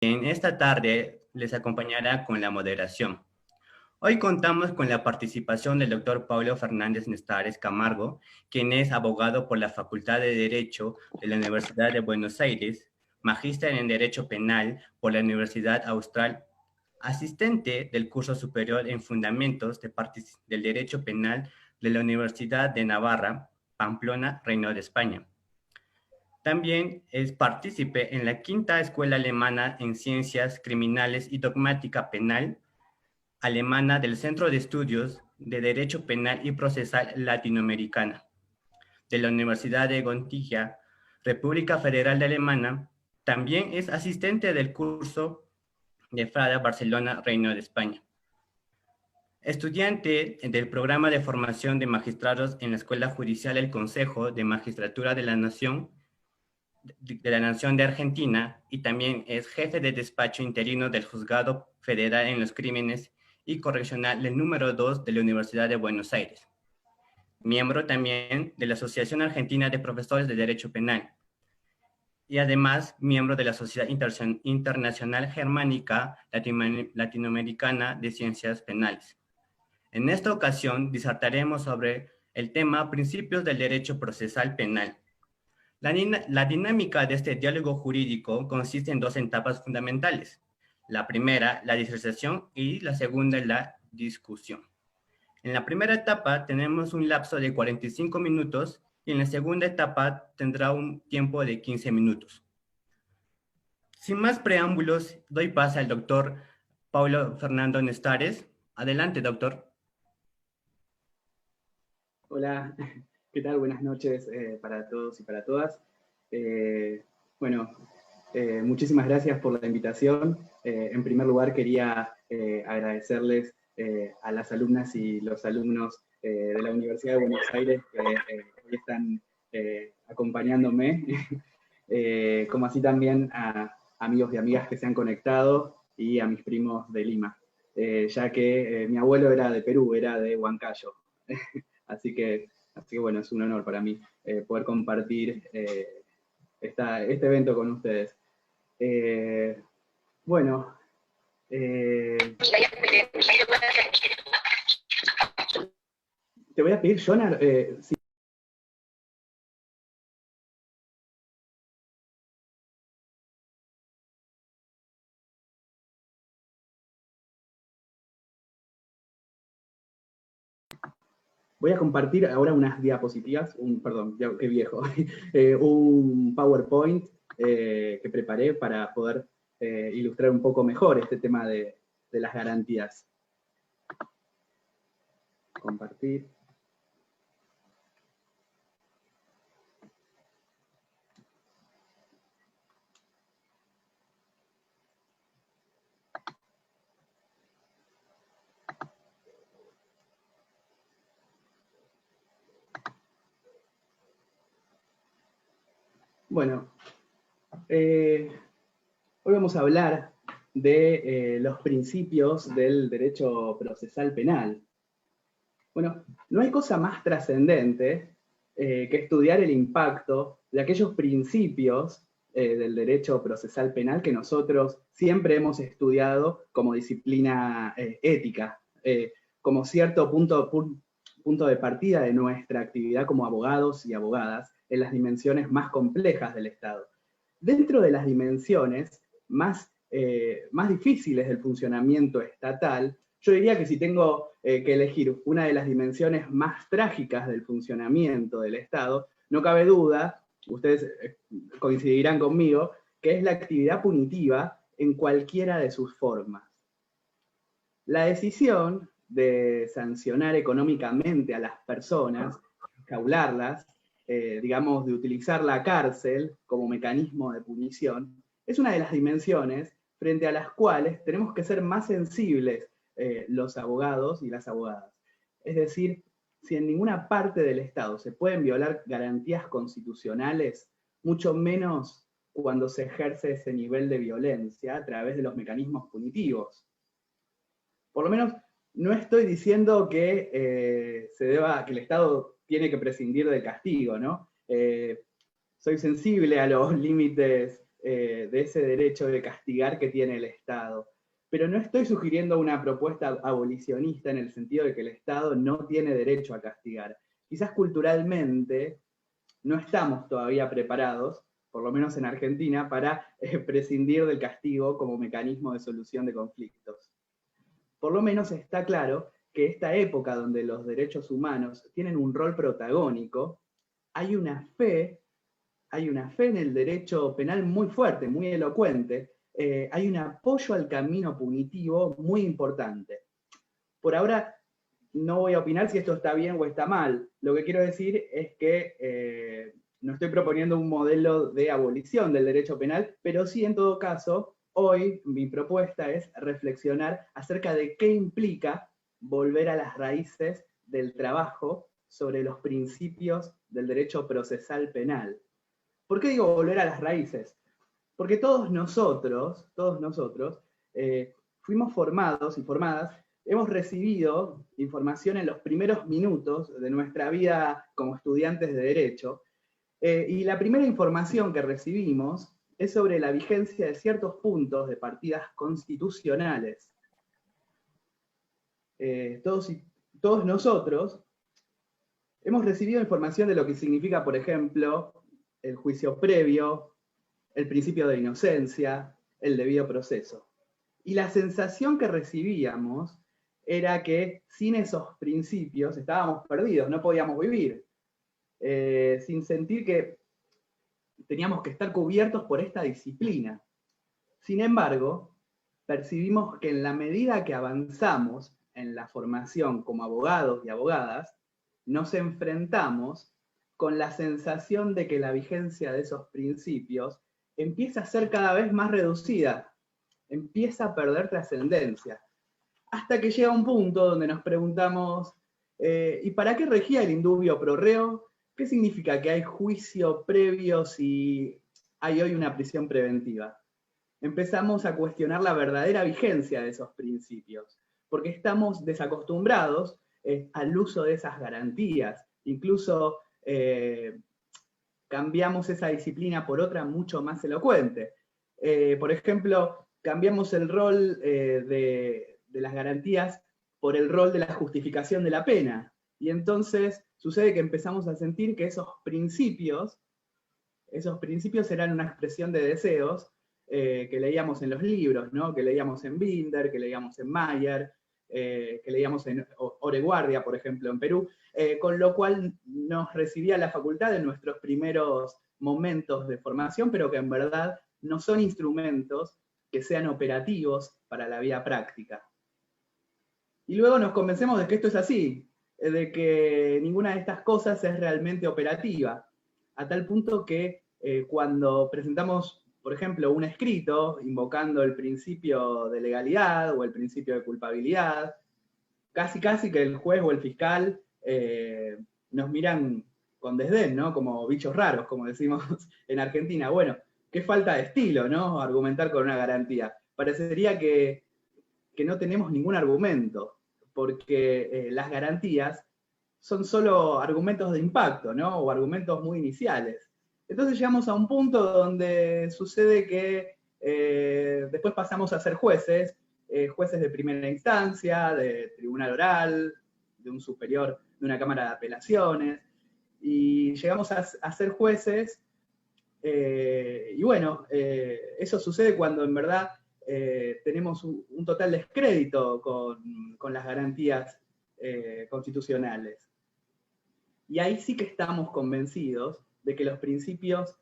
En esta tarde les acompañará con la moderación. Hoy contamos con la participación del doctor Paulo Fernández Nestares Camargo, quien es abogado por la Facultad de Derecho de la Universidad de Buenos Aires, magíster en Derecho Penal por la Universidad Austral, asistente del curso superior en Fundamentos del Derecho Penal de la Universidad de Navarra, Pamplona, Reino de España. También es partícipe en la Quinta Escuela Alemana en Ciencias Criminales y Dogmática Penal Alemana del Centro de Estudios de Derecho Penal y Procesal Latinoamericana de la Universidad de Gotinga, República Federal de Alemania. También es asistente del curso de Frada, Barcelona, Reino de España. Estudiante del programa de formación de magistrados en la Escuela Judicial del Consejo de Magistratura de la Nación de Argentina, y también es jefe de despacho interino del Juzgado Federal en los Crímenes y Correccional del número 2 de la Universidad de Buenos Aires. Miembro también de la Asociación Argentina de Profesores de Derecho Penal. Y además, miembro de la Sociedad Internacional Germánica Latinoamericana de Ciencias Penales. En esta ocasión, disertaremos sobre el tema Principios del Derecho Procesal Penal. La dinámica de este diálogo jurídico consiste en dos etapas fundamentales. La primera, la disertación, y la segunda, la discusión. En la primera etapa tenemos un lapso de 45 minutos y en la segunda etapa tendrá un tiempo de 15 minutos. Sin más preámbulos, doy paso al doctor Paulo Fernando Nestares. Adelante, doctor. Hola, ¿qué tal? Buenas noches para todos y para todas. Muchísimas gracias por la invitación. En primer lugar, quería agradecerles a las alumnas y los alumnos de la Universidad de Buenos Aires que hoy están acompañándome, como así también a amigos y amigas que se han conectado y a mis primos de Lima, ya que mi abuelo era de Perú, era de Huancayo. Así que bueno, es un honor para mí poder compartir este evento con ustedes. Te voy a pedir, Jonar, si voy a compartir ahora unas diapositivas, perdón, qué viejo, un PowerPoint que preparé para poder ilustrar un poco mejor este tema de las garantías. Compartir. Bueno, hoy vamos a hablar de los principios del derecho procesal penal. Bueno, no hay cosa más trascendente que estudiar el impacto de aquellos principios del derecho procesal penal que nosotros siempre hemos estudiado como disciplina ética, como cierto punto de partida de nuestra actividad como abogados y abogadas en las dimensiones más complejas del Estado. Dentro de las dimensiones más difíciles del funcionamiento estatal, yo diría que si tengo que elegir una de las dimensiones más trágicas del funcionamiento del Estado, no cabe duda, ustedes coincidirán conmigo, que es la actividad punitiva en cualquiera de sus formas. La decisión de sancionar económicamente a las personas, encaularlas, digamos, de utilizar la cárcel como mecanismo de punición, es una de las dimensiones frente a las cuales tenemos que ser más sensibles los abogados y las abogadas. Es decir, si en ninguna parte del Estado se pueden violar garantías constitucionales, mucho menos cuando se ejerce ese nivel de violencia a través de los mecanismos punitivos. Por lo menos no estoy diciendo que que el Estado tiene que prescindir del castigo, ¿no? Soy sensible a los límites de ese derecho de castigar que tiene el Estado. Pero no estoy sugiriendo una propuesta abolicionista en el sentido de que el Estado no tiene derecho a castigar. Quizás culturalmente no estamos todavía preparados, por lo menos en Argentina, para prescindir del castigo como mecanismo de solución de conflictos. Por lo menos está claro que esta época donde los derechos humanos tienen un rol protagónico, hay una fe en el derecho penal muy fuerte, muy elocuente, hay un apoyo al camino punitivo muy importante. Por ahora no voy a opinar si esto está bien o está mal. Lo que quiero decir es que no estoy proponiendo un modelo de abolición del derecho penal, pero sí, en todo caso, hoy mi propuesta es reflexionar acerca de qué implica volver a las raíces del trabajo sobre los principios del derecho procesal penal. ¿Por qué digo volver a las raíces? Porque todos nosotros, fuimos formados y formadas, hemos recibido información en los primeros minutos de nuestra vida como estudiantes de Derecho, y la primera información que recibimos es sobre la vigencia de ciertos puntos de partidas constitucionales. Todos nosotros hemos recibido información de lo que significa, por ejemplo, el juicio previo, el principio de inocencia, el debido proceso. Y la sensación que recibíamos era que sin esos principios estábamos perdidos, no podíamos vivir, sin sentir que teníamos que estar cubiertos por esta disciplina. Sin embargo, percibimos que en la medida que avanzamos en la formación como abogados y abogadas, nos enfrentamos con la sensación de que la vigencia de esos principios empieza a ser cada vez más reducida, empieza a perder trascendencia, hasta que llega un punto donde nos preguntamos, ¿y para qué regía el indubio pro reo? ¿Qué significa que hay juicio previo si hay hoy una prisión preventiva? Empezamos a cuestionar la verdadera vigencia de esos principios, porque estamos desacostumbrados al uso de esas garantías. Incluso cambiamos esa disciplina por otra mucho más elocuente. Por ejemplo, cambiamos el rol de las garantías por el rol de la justificación de la pena. Y entonces sucede que empezamos a sentir que esos principios eran una expresión de deseos que leíamos en los libros, ¿no? Que leíamos en Binder, que leíamos en Mayer, que leíamos en Oreguardia, por ejemplo, en Perú, con lo cual nos recibía la facultad en nuestros primeros momentos de formación, pero que en verdad no son instrumentos que sean operativos para la vida práctica. Y luego nos convencemos de que esto es así, de que ninguna de estas cosas es realmente operativa, a tal punto que cuando presentamos, por ejemplo, un escrito invocando el principio de legalidad o el principio de culpabilidad, casi que el juez o el fiscal nos miran con desdén, ¿no? Como bichos raros, como decimos en Argentina. Bueno, qué falta de estilo, ¿no? Argumentar con una garantía. Parecería que no tenemos ningún argumento, porque las garantías son solo argumentos de impacto, ¿no? O argumentos muy iniciales. Entonces llegamos a un punto donde sucede que después pasamos a ser jueces, jueces de primera instancia, de tribunal oral, de un superior, de una cámara de apelaciones, y llegamos a ser jueces, y bueno, eso sucede cuando en verdad tenemos un total descrédito con las garantías constitucionales. Y ahí sí que estamos convencidos de que los principios,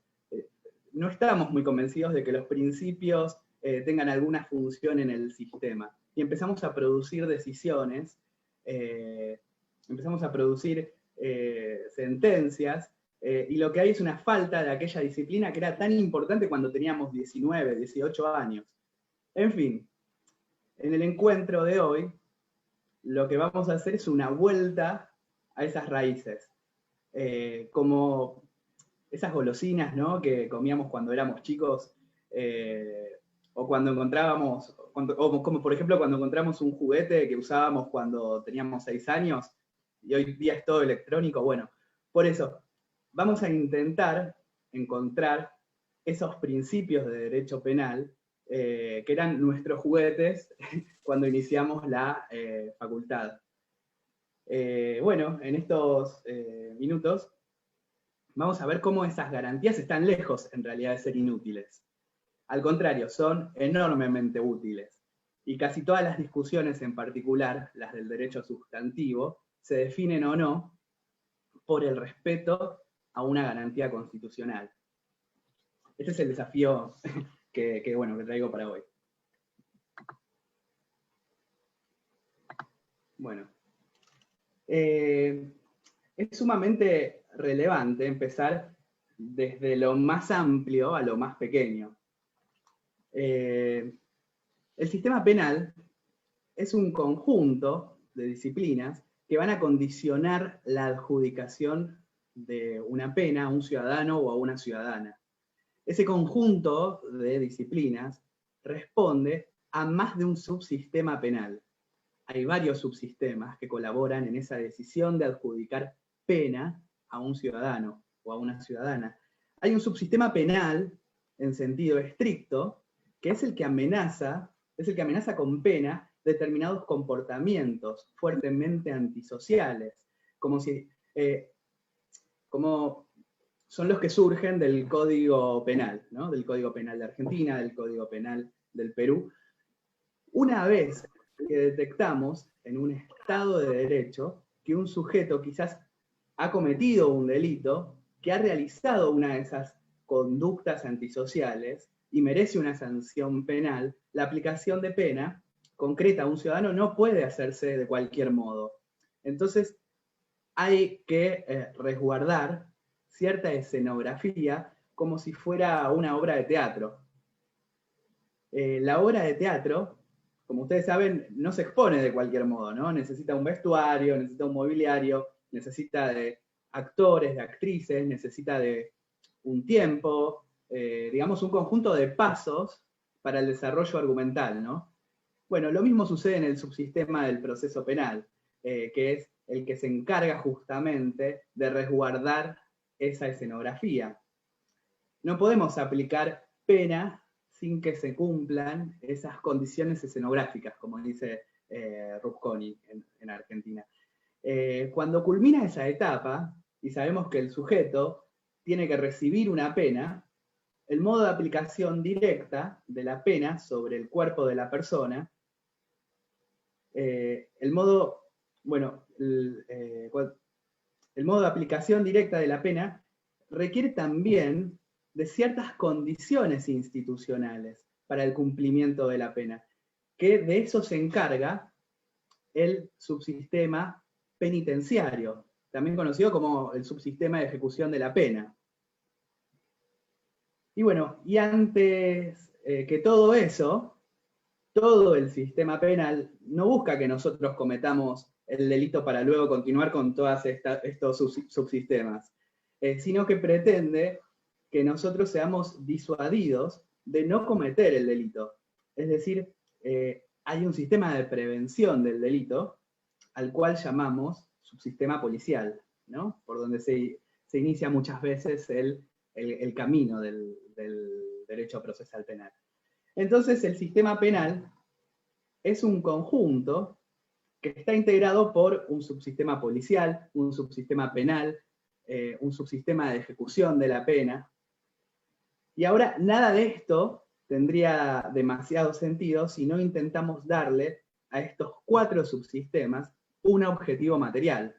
no estamos muy convencidos de que los principios tengan alguna función en el sistema. Y empezamos a producir decisiones, empezamos a producir sentencias, y lo que hay es una falta de aquella disciplina que era tan importante cuando teníamos 19, 18 años. En fin, en el encuentro de hoy, lo que vamos a hacer es una vuelta a esas raíces, como esas golosinas, ¿no? Que comíamos cuando éramos chicos, o cuando encontrábamos, o como por ejemplo cuando encontramos un juguete que usábamos cuando teníamos 6 años, y hoy día es todo electrónico. Bueno, por eso, vamos a intentar encontrar esos principios de derecho penal, que eran nuestros juguetes cuando iniciamos la facultad. Bueno, en estos minutos vamos a ver cómo esas garantías están lejos, en realidad, de ser inútiles. Al contrario, son enormemente útiles. Y casi todas las discusiones, en particular las del derecho sustantivo, se definen o no por el respeto a una garantía constitucional. Este es el desafío que traigo para hoy. Bueno, es sumamente relevante empezar desde lo más amplio a lo más pequeño. El sistema penal es un conjunto de disciplinas que van a condicionar la adjudicación de una pena a un ciudadano o a una ciudadana. Ese conjunto de disciplinas responde a más de un subsistema penal. Hay varios subsistemas que colaboran en esa decisión de adjudicar pena a un ciudadano o a una ciudadana. Hay un subsistema penal, en sentido estricto, que es el que amenaza con pena determinados comportamientos fuertemente antisociales, como son los que surgen del Código Penal, ¿no? Del Código Penal de Argentina, del Código Penal del Perú. Una vez que detectamos en un Estado de Derecho que un sujeto quizás ha cometido un delito, que ha realizado una de esas conductas antisociales y merece una sanción penal, la aplicación de pena concreta a un ciudadano no puede hacerse de cualquier modo. Entonces, hay que resguardar cierta escenografía como si fuera una obra de teatro. La obra de teatro, como ustedes saben, no se expone de cualquier modo, ¿no? Necesita un vestuario, necesita un mobiliario, necesita de actores, de actrices, necesita de un tiempo, digamos un conjunto de pasos para el desarrollo argumental, ¿no? Bueno, lo mismo sucede en el subsistema del proceso penal, que es el que se encarga justamente de resguardar esa escenografía. No podemos aplicar pena sin que se cumplan esas condiciones escenográficas, como dice Rusconi en Argentina. Cuando culmina esa etapa, y sabemos que el sujeto tiene que recibir una pena, el modo de aplicación directa de la pena sobre el cuerpo de la persona, el modo de aplicación directa de la pena requiere también de ciertas condiciones institucionales para el cumplimiento de la pena, que de eso se encarga el subsistema penitenciario, también conocido como el subsistema de ejecución de la pena. Y bueno, y antes que todo eso, todo el sistema penal no busca que nosotros cometamos el delito para luego continuar con todos estos subsistemas, sino que pretende que nosotros seamos disuadidos de no cometer el delito. Es decir, hay un sistema de prevención del delito al cual llamamos subsistema policial, ¿no? Por donde se inicia muchas veces el camino del derecho procesal penal. Entonces, el sistema penal es un conjunto que está integrado por un subsistema policial, un subsistema penal, un subsistema de ejecución de la pena. Y ahora, nada de esto tendría demasiado sentido si no intentamos darle a estos 4 subsistemas un objetivo material.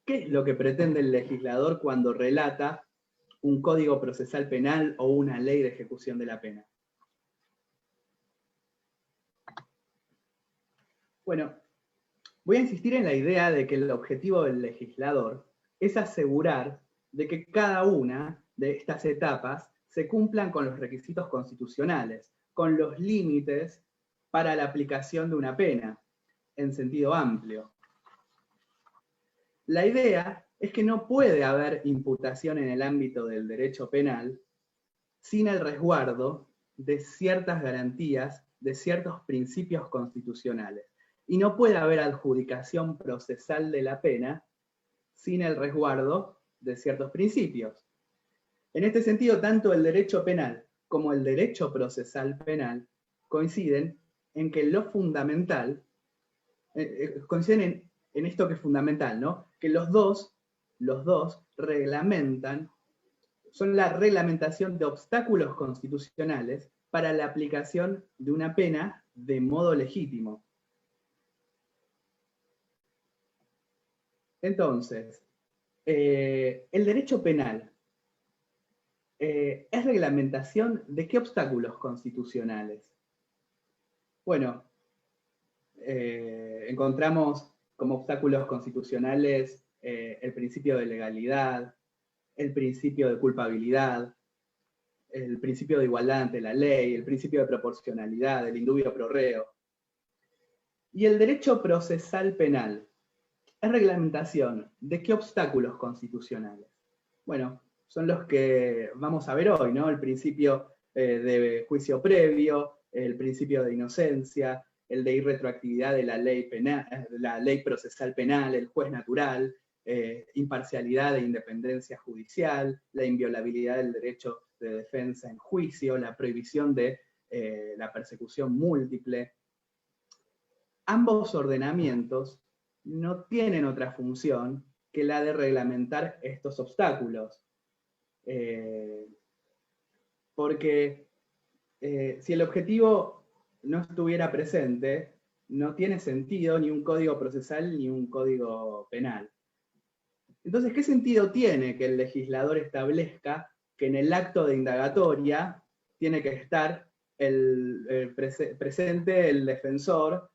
¿Qué es lo que pretende el legislador cuando relata un código procesal penal o una ley de ejecución de la pena? Bueno, voy a insistir en la idea de que el objetivo del legislador es asegurar de que cada una de estas etapas se cumplan con los requisitos constitucionales, con los límites para la aplicación de una pena, en sentido amplio. La idea es que no puede haber imputación en el ámbito del derecho penal sin el resguardo de ciertas garantías, de ciertos principios constitucionales. Y no puede haber adjudicación procesal de la pena sin el resguardo de ciertos principios. En este sentido, tanto el derecho penal como el derecho procesal penal coinciden en que lo fundamental, coinciden en esto que es fundamental, ¿no? Que los dos reglamentan, son la reglamentación de obstáculos constitucionales para la aplicación de una pena de modo legítimo. Entonces, el derecho penal es reglamentación de qué obstáculos constitucionales. Bueno, encontramos como obstáculos constitucionales el principio de legalidad, el principio de culpabilidad, el principio de igualdad ante la ley, el principio de proporcionalidad, el indubio pro reo. Y el derecho procesal penal es reglamentación de qué obstáculos constitucionales. Bueno, son los que vamos a ver hoy, ¿no? El principio de juicio previo, el principio de inocencia, el de irretroactividad de la ley penal, la ley procesal penal, el juez natural, imparcialidad e independencia judicial, la inviolabilidad del derecho de defensa en juicio, la prohibición de la persecución múltiple. Ambos ordenamientos no tienen otra función que la de reglamentar estos obstáculos. Porque si el objetivo no estuviera presente, no tiene sentido ni un código procesal ni un código penal. Entonces, ¿qué sentido tiene que el legislador establezca que en el acto de indagatoria tiene que estar presente el defensor,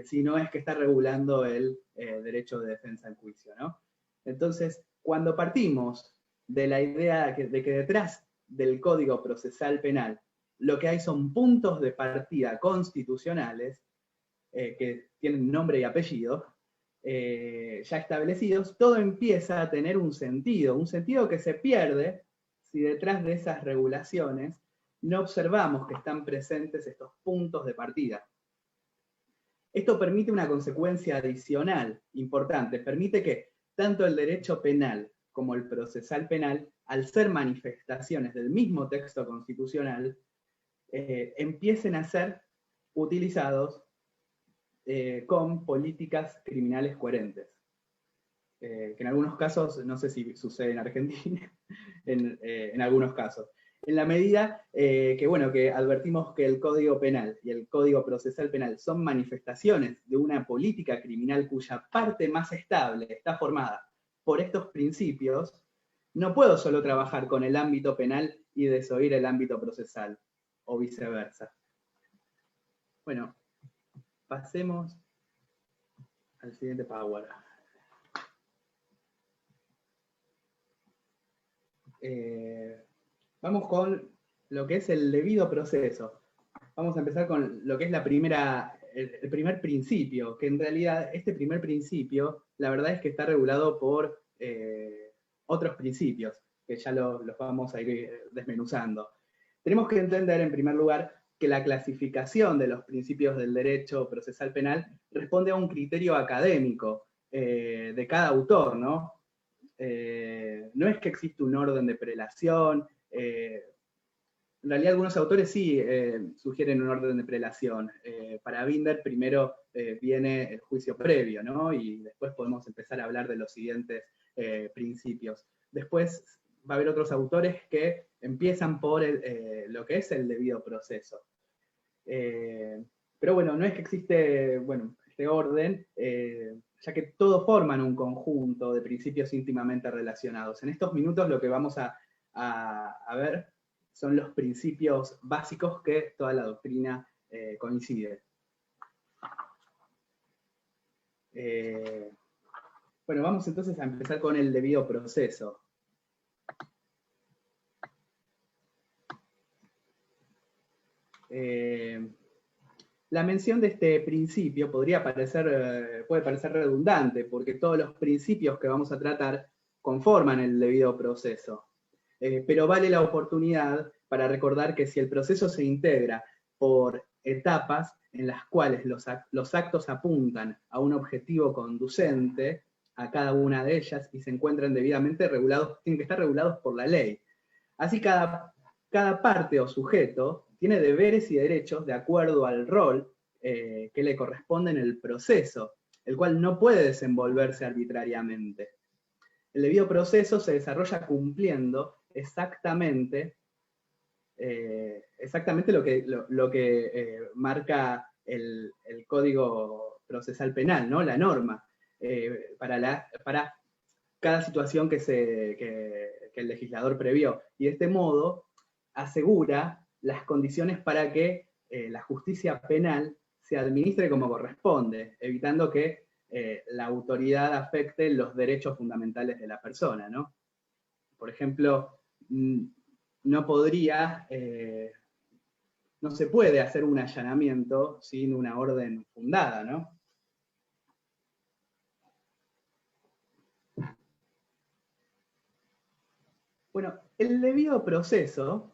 si no es que está regulando el derecho de defensa en juicio, ¿no? Entonces, cuando partimos de la idea de que detrás del Código Procesal Penal lo que hay son puntos de partida constitucionales que tienen nombre y apellido, ya establecidos, todo empieza a tener un sentido que se pierde si detrás de esas regulaciones no observamos que están presentes estos puntos de partida. Esto permite una consecuencia adicional importante, permite que tanto el derecho penal como el procesal penal, al ser manifestaciones del mismo texto constitucional, empiecen a ser utilizados con políticas criminales coherentes. Que en algunos casos, no sé si sucede en Argentina, en algunos casos. En la medida que, bueno, que advertimos que el Código Penal y el Código Procesal Penal son manifestaciones de una política criminal cuya parte más estable está formada por estos principios, no puedo solo trabajar con el ámbito penal y desoír el ámbito procesal, o viceversa. Bueno, pasemos al siguiente power. Vamos con lo que es el debido proceso. Vamos a empezar con lo que es el primer principio, que en realidad este primer principio, la verdad es que está regulado por otros principios, que ya los vamos a ir desmenuzando. Tenemos que entender, en primer lugar, que la clasificación de los principios del derecho procesal penal responde a un criterio académico de cada autor, ¿no? No es que existe un orden de prelación. En realidad algunos autores sí sugieren un orden de prelación. Para Binder primero viene el juicio previo, ¿no? Y después podemos empezar a hablar de los siguientes principios. Después va a haber otros autores que empiezan por lo que es el debido proceso. Pero bueno, no es que existe, bueno, este orden, ya que todos forman un conjunto de principios íntimamente relacionados. En estos minutos lo que vamos a ver son los principios básicos que toda la doctrina coincide. Bueno, vamos entonces a empezar con el debido proceso. La mención de este principio puede parecer redundante, porque todos los principios que vamos a tratar conforman el debido proceso. Pero vale la oportunidad para recordar que si el proceso se integra por etapas en las cuales los actos apuntan a un objetivo conducente a cada una de ellas y se encuentran debidamente regulados, tienen que estar regulados por la ley. Así cada parte o sujeto tiene deberes y derechos de acuerdo al rol que le corresponde en el proceso, el cual no puede desenvolverse arbitrariamente. El debido proceso se desarrolla cumpliendo exactamente lo que marca el Código Procesal Penal, ¿no? La norma, para cada situación que el legislador previó. Y de este modo asegura las condiciones para que la justicia penal se administre como corresponde, evitando que la autoridad afecte los derechos fundamentales de la persona, ¿no? Por ejemplo, no se puede hacer un allanamiento sin una orden fundada, ¿no? Bueno, el debido proceso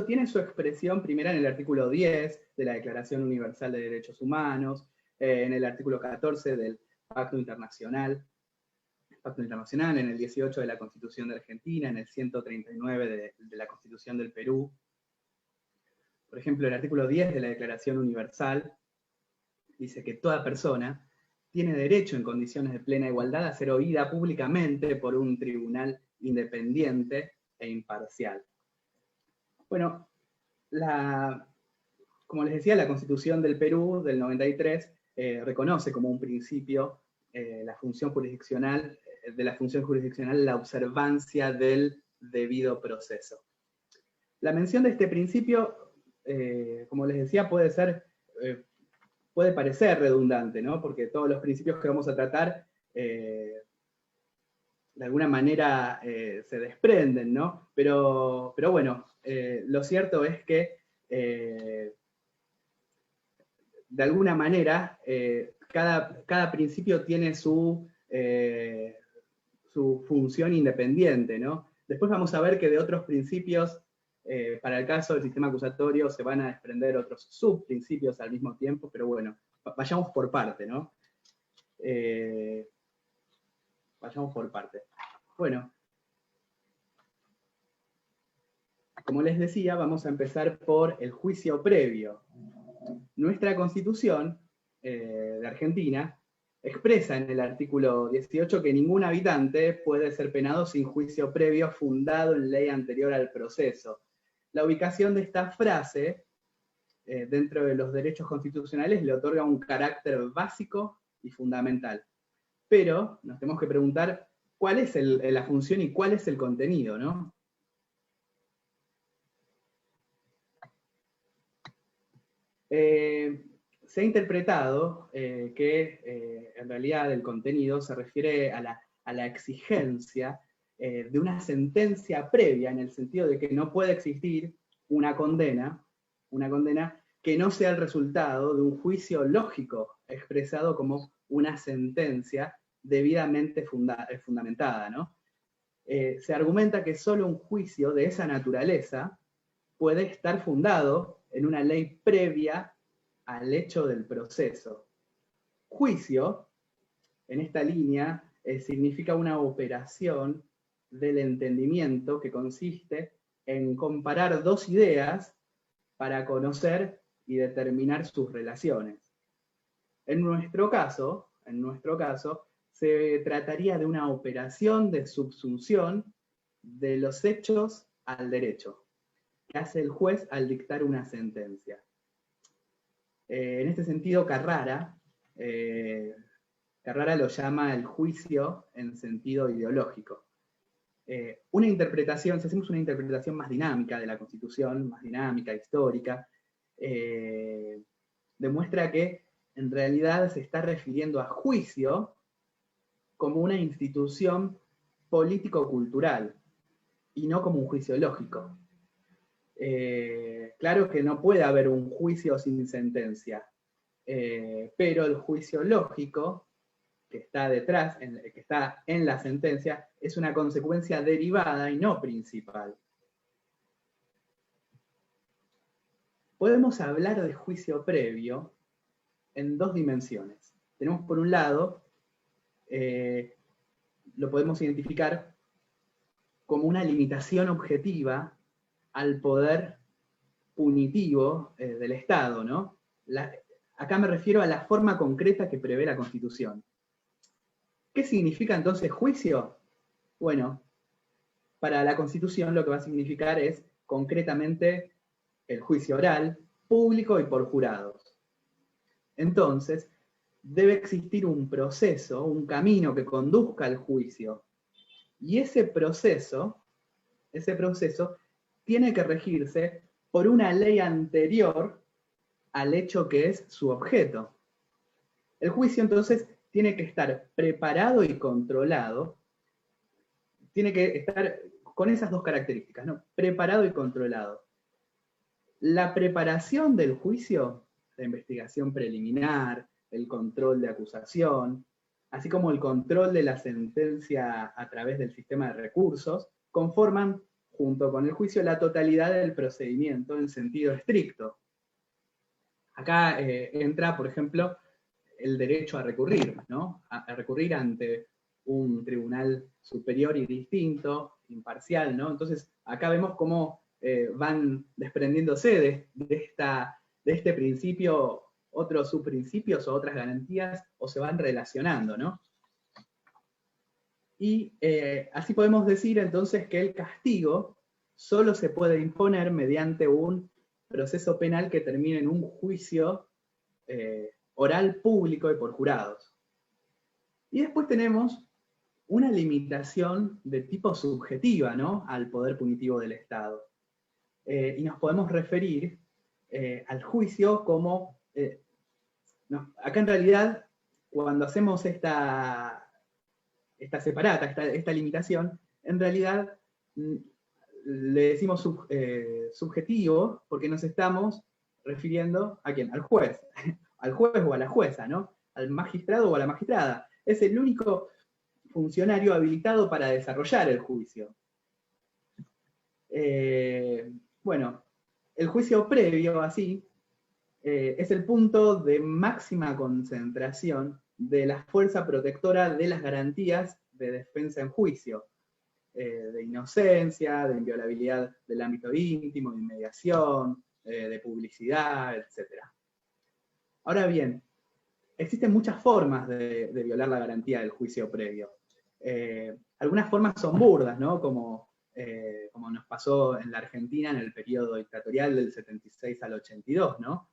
tiene su expresión primera en el artículo 10 de la Declaración Universal de Derechos Humanos, en el artículo 14 del Pacto Internacional, en el 18 de la Constitución de Argentina, en el 139 de la Constitución del Perú. Por ejemplo, el artículo 10 de la Declaración Universal dice que toda persona tiene derecho en condiciones de plena igualdad a ser oída públicamente por un tribunal independiente e imparcial. Bueno, como les decía, la Constitución del Perú del 93 reconoce como un principio de la función jurisdiccional la observancia del debido proceso. La mención de este principio, como les decía, puede parecer redundante, ¿no? Porque todos los principios que vamos a tratar de alguna manera se desprenden, ¿no? Pero bueno, lo cierto es que de alguna manera cada principio tiene su función independiente, ¿no? Después vamos a ver que de otros principios, para el caso del sistema acusatorio, se van a desprender otros subprincipios al mismo tiempo, pero bueno, vayamos por parte, ¿no? Vayamos por parte. Bueno, como les decía, vamos a empezar por el juicio previo. Nuestra Constitución de Argentina expresa en el artículo 18 que ningún habitante puede ser penado sin juicio previo fundado en ley anterior al proceso. La ubicación de esta frase dentro de los derechos constitucionales le otorga un carácter básico y fundamental. Pero nos tenemos que preguntar cuál es la función y cuál es el contenido, ¿no? Se ha interpretado que en realidad el contenido se refiere a la exigencia de una sentencia previa, en el sentido de que no puede existir una condena que no sea el resultado de un juicio lógico expresado como una sentencia debidamente fundamentada, ¿no? Se argumenta que solo un juicio de esa naturaleza puede estar fundado en una ley previa al hecho del proceso. Juicio, en esta línea, significa una operación del entendimiento que consiste en comparar dos ideas para conocer y determinar sus relaciones. En nuestro caso, se trataría de una operación de subsunción de los hechos al derecho, que hace el juez al dictar una sentencia. En este sentido, Carrara lo llama el juicio en sentido ideológico. Si hacemos una interpretación más dinámica de la Constitución, más dinámica, histórica, demuestra que en realidad se está refiriendo a juicio como una institución político-cultural y no como un juicio lógico. Claro que no puede haber un juicio sin sentencia, pero el juicio lógico que está detrás, que está en la sentencia, es una consecuencia derivada y no principal. Podemos hablar de juicio previo en dos dimensiones. Tenemos por un lado, lo podemos identificar como una limitación objetiva al poder punitivo del Estado, ¿no? Acá me refiero a la forma concreta que prevé la Constitución. ¿Qué significa entonces juicio? Bueno, para la Constitución lo que va a significar es concretamente el juicio oral, público y por jurados. Entonces, debe existir un proceso, un camino que conduzca al juicio. Y ese proceso tiene que regirse por una ley anterior al hecho que es su objeto. El juicio entonces tiene que estar preparado y controlado, tiene que estar con esas dos características, ¿no? Preparado y controlado. La preparación del juicio, la investigación preliminar, el control de acusación, así como el control de la sentencia a través del sistema de recursos, conforman, junto con el juicio, la totalidad del procedimiento en sentido estricto. Acá entra, por ejemplo, el derecho a recurrir, ¿no? A recurrir ante un tribunal superior y distinto, imparcial, ¿no? Entonces, acá vemos cómo van desprendiéndose de este principio otros subprincipios o otras garantías, o se van relacionando, ¿no? Y así podemos decir entonces que el castigo solo se puede imponer mediante un proceso penal que termine en un juicio oral, público y por jurados. Y después tenemos una limitación de tipo subjetiva, ¿no?, al poder punitivo del Estado. Y nos podemos referir al juicio como... acá en realidad, cuando hacemos esta separata, esta limitación, en realidad le decimos subjetivo porque nos estamos refiriendo ¿a quién? Al juez. Al juez o a la jueza, ¿no? Al magistrado o a la magistrada. Es el único funcionario habilitado para desarrollar el juicio. Bueno, el juicio previo, así, es el punto de máxima concentración de la fuerza protectora de las garantías de defensa en juicio, de inocencia, de inviolabilidad del ámbito íntimo, de inmediación, de publicidad, etc. Ahora bien, existen muchas formas de violar la garantía del juicio previo. Algunas formas son burdas, ¿no? Como nos pasó en la Argentina en el periodo dictatorial del 76 al 82, ¿no?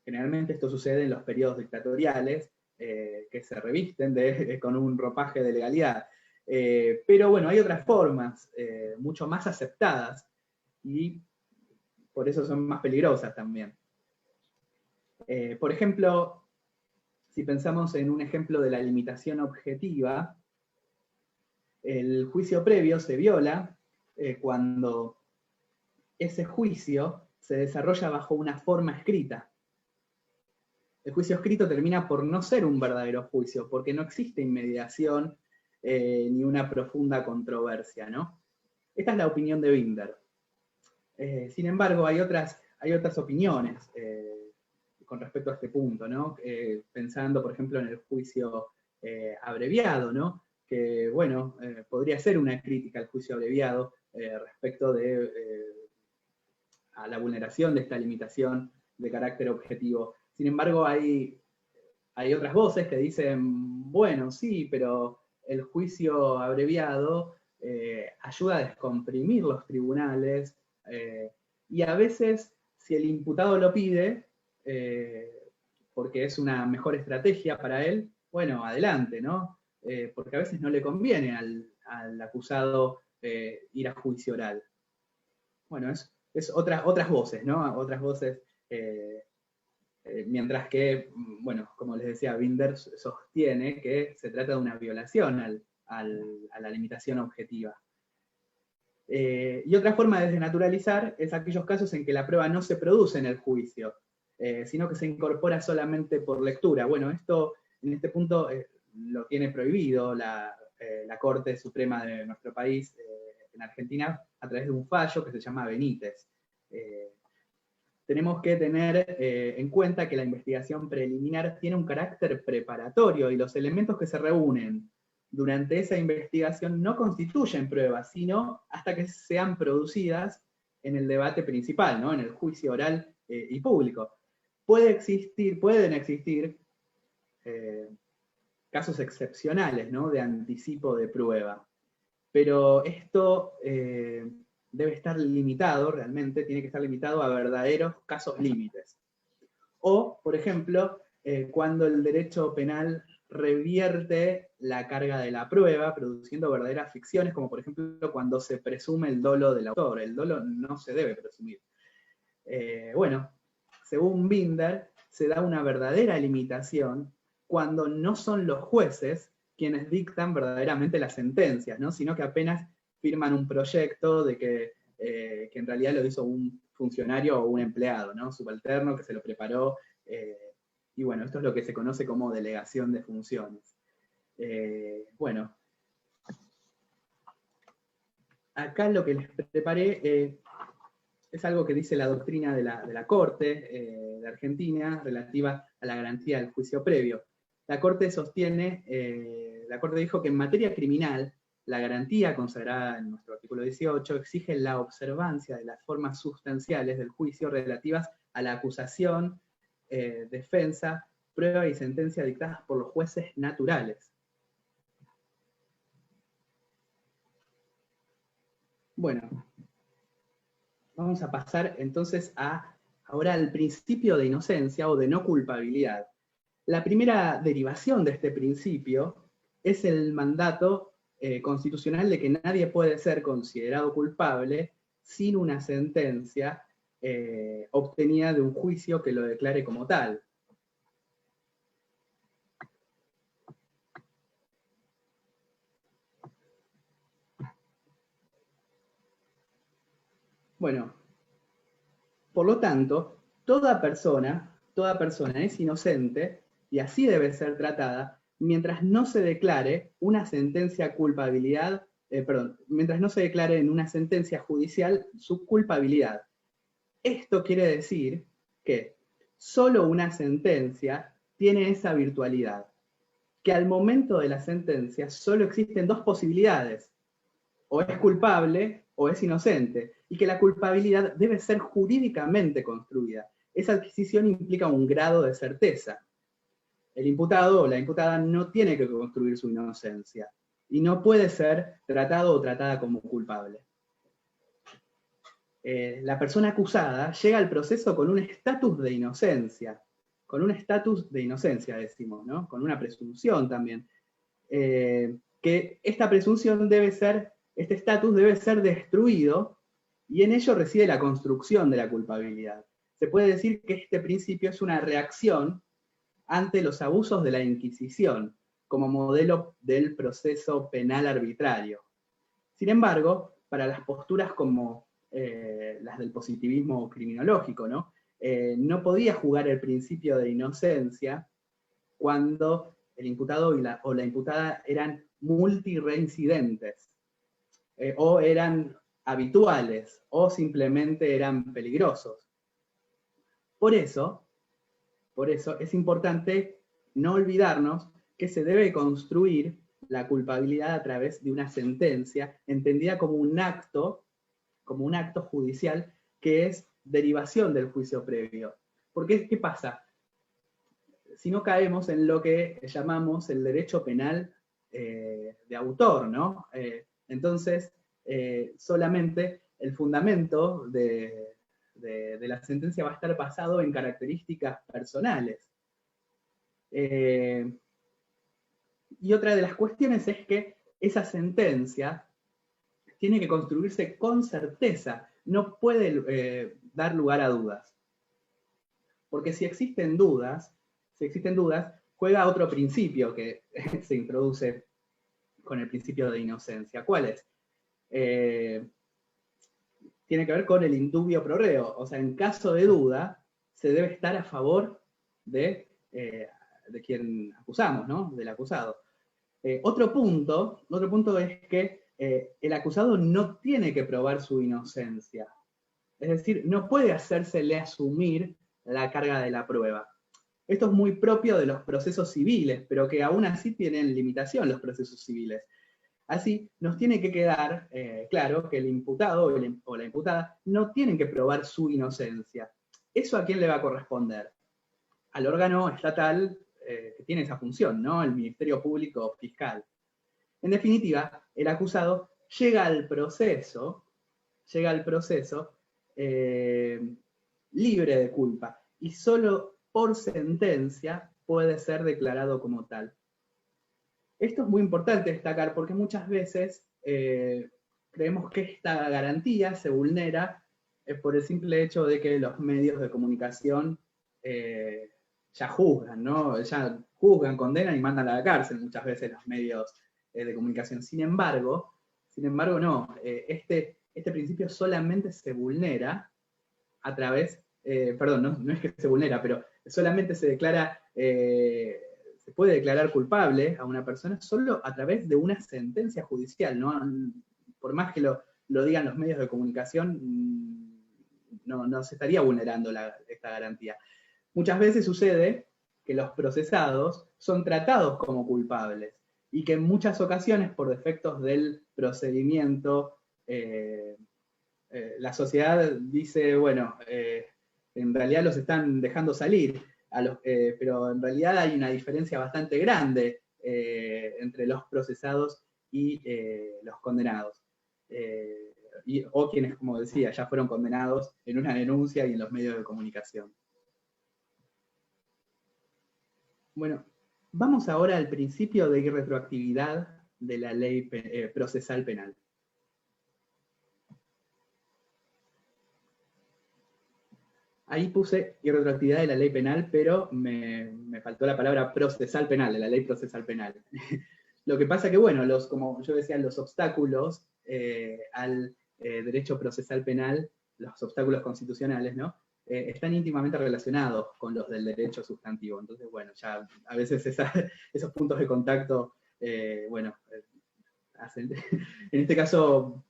Generalmente esto sucede en los periodos dictatoriales, que se revisten con un ropaje de legalidad. Pero bueno, hay otras formas mucho más aceptadas y por eso son más peligrosas también. Por ejemplo, si pensamos en un ejemplo de la limitación objetiva, el juicio previo se viola cuando ese juicio se desarrolla bajo una forma escrita. El juicio escrito termina por no ser un verdadero juicio, porque no existe inmediación ni una profunda controversia, ¿no? Esta es la opinión de Binder. Sin embargo, hay otras opiniones con respecto a este punto, ¿no? Pensando, por ejemplo, en el juicio abreviado, ¿no? Que, bueno, podría ser una crítica al juicio abreviado respecto a la vulneración de esta limitación de carácter objetivo. Sin embargo, hay otras voces que dicen, bueno, sí, pero el juicio abreviado ayuda a descomprimir los tribunales y a veces, si el imputado lo pide, porque es una mejor estrategia para él, bueno, adelante, ¿no? Porque a veces no le conviene al acusado ir a juicio oral. Bueno, es otras voces, ¿no? Otras voces, mientras que, bueno, como les decía, Binder sostiene que se trata de una violación a la limitación objetiva. Y otra forma de desnaturalizar es aquellos casos en que la prueba no se produce en el juicio, sino que se incorpora solamente por lectura. Bueno, esto en este punto lo tiene prohibido la Corte Suprema de nuestro país, en Argentina, a través de un fallo que se llama Benítez. Tenemos que tener en cuenta que la investigación preliminar tiene un carácter preparatorio y los elementos que se reúnen durante esa investigación no constituyen pruebas, sino hasta que sean producidas en el debate principal, ¿no? En el juicio oral y público. Pueden existir casos excepcionales, ¿no? De anticipo de prueba, pero esto debe estar limitado, realmente, tiene que estar limitado a verdaderos casos límites. O, por ejemplo, cuando el derecho penal revierte la carga de la prueba, produciendo verdaderas ficciones, como por ejemplo cuando se presume el dolo del autor. El dolo no se debe presumir. Bueno, según Binder, se da una verdadera limitación cuando no son los jueces quienes dictan verdaderamente las sentencias, ¿no? Sino que apenas firman un proyecto de que en realidad lo hizo un funcionario o un empleado, ¿no? Subalterno que se lo preparó. Y bueno, esto es lo que se conoce como delegación de funciones. Bueno, acá lo que les preparé es algo que dice la doctrina de la Corte de Argentina relativa a la garantía del juicio previo. La Corte sostiene, la Corte dijo que en materia criminal, la garantía consagrada en nuestro artículo 18 exige la observancia de las formas sustanciales del juicio relativas a la acusación, defensa, prueba y sentencia dictadas por los jueces naturales. Bueno, vamos a pasar entonces ahora al principio de inocencia o de no culpabilidad. La primera derivación de este principio es el mandato constitucional de que nadie puede ser considerado culpable sin una sentencia obtenida de un juicio que lo declare como tal. Bueno, por lo tanto, toda persona es inocente y así debe ser tratada mientras no se declare una sentencia mientras no se declare en una sentencia judicial su culpabilidad. Esto quiere decir que solo una sentencia tiene esa virtualidad, que al momento de la sentencia solo existen dos posibilidades: o es culpable o es inocente, y que la culpabilidad debe ser jurídicamente construida. Esa adquisición implica un grado de certeza. El imputado o la imputada no tiene que construir su inocencia, y no puede ser tratado o tratada como culpable. La persona acusada llega al proceso con un estatus de inocencia, decimos, ¿no? Con una presunción también, que esta presunción este estatus debe ser destruido, y en ello reside la construcción de la culpabilidad. Se puede decir que este principio es una reacción ante los abusos de la Inquisición, como modelo del proceso penal arbitrario. Sin embargo, para las posturas como las del positivismo criminológico, ¿no? No podía jugar el principio de inocencia cuando el imputado o la imputada eran multireincidentes, o eran habituales, o simplemente eran peligrosos. Por eso es importante no olvidarnos que se debe construir la culpabilidad a través de una sentencia, entendida como un acto judicial que es derivación del juicio previo. Porque, ¿qué pasa? Si no caemos en lo que llamamos el derecho penal de autor, ¿no? Entonces, solamente el fundamento de la sentencia va a estar basado en características personales. Y otra de las cuestiones es que esa sentencia tiene que construirse con certeza, no puede dar lugar a dudas. Porque si existen dudas, juega otro principio que se introduce con el principio de inocencia. ¿Cuál es? Tiene que ver con el indubio pro reo. O sea, en caso de duda, se debe estar a favor de quien acusamos, ¿no? Del acusado. Otro punto es que el acusado no tiene que probar su inocencia. Es decir, no puede hacérsele asumir la carga de la prueba. Esto es muy propio de los procesos civiles, pero que aún así tienen limitación los procesos civiles. Así, nos tiene que quedar claro que el imputado o la imputada no tienen que probar su inocencia. ¿Eso a quién le va a corresponder? Al órgano estatal que tiene esa función, ¿no? El Ministerio Público Fiscal. En definitiva, el acusado llega al proceso libre de culpa y solo por sentencia puede ser declarado como tal. Esto es muy importante destacar porque muchas veces creemos que esta garantía se vulnera por el simple hecho de que los medios de comunicación ya juzgan, ¿no? Ya juzgan, condenan y mandan a la cárcel muchas veces los medios de comunicación. Sin embargo, no. Este principio solamente se vulnera a través, perdón, no es que se vulnera, pero solamente se declara, se puede declarar culpable a una persona solo a través de una sentencia judicial, ¿no? Por más que lo digan los medios de comunicación, no se estaría vulnerando esta garantía. Muchas veces sucede que los procesados son tratados como culpables y que en muchas ocasiones, por defectos del procedimiento, la sociedad dice, bueno, en realidad los están dejando salir, pero en realidad hay una diferencia bastante grande entre los procesados y los condenados. O quienes, como decía, ya fueron condenados en una denuncia y en los medios de comunicación. Bueno, vamos ahora al principio de irretroactividad de la ley procesal penal. Ahí puse irretroactividad de la ley penal, pero me faltó la palabra procesal penal, de la ley procesal penal. Lo que pasa que, bueno, como yo decía, los obstáculos al derecho procesal penal, los obstáculos constitucionales, ¿no? Están íntimamente relacionados con los del derecho sustantivo. Entonces, bueno, ya a veces esos puntos de contacto, bueno, hacen, en este caso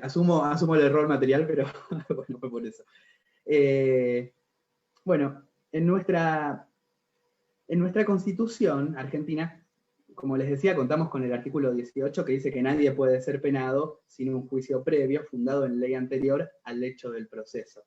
asumo el error material, pero bueno, fue por eso. Bueno, en nuestra Constitución argentina, como les decía, contamos con el artículo 18 que dice que nadie puede ser penado sin un juicio previo fundado en ley anterior al hecho del proceso.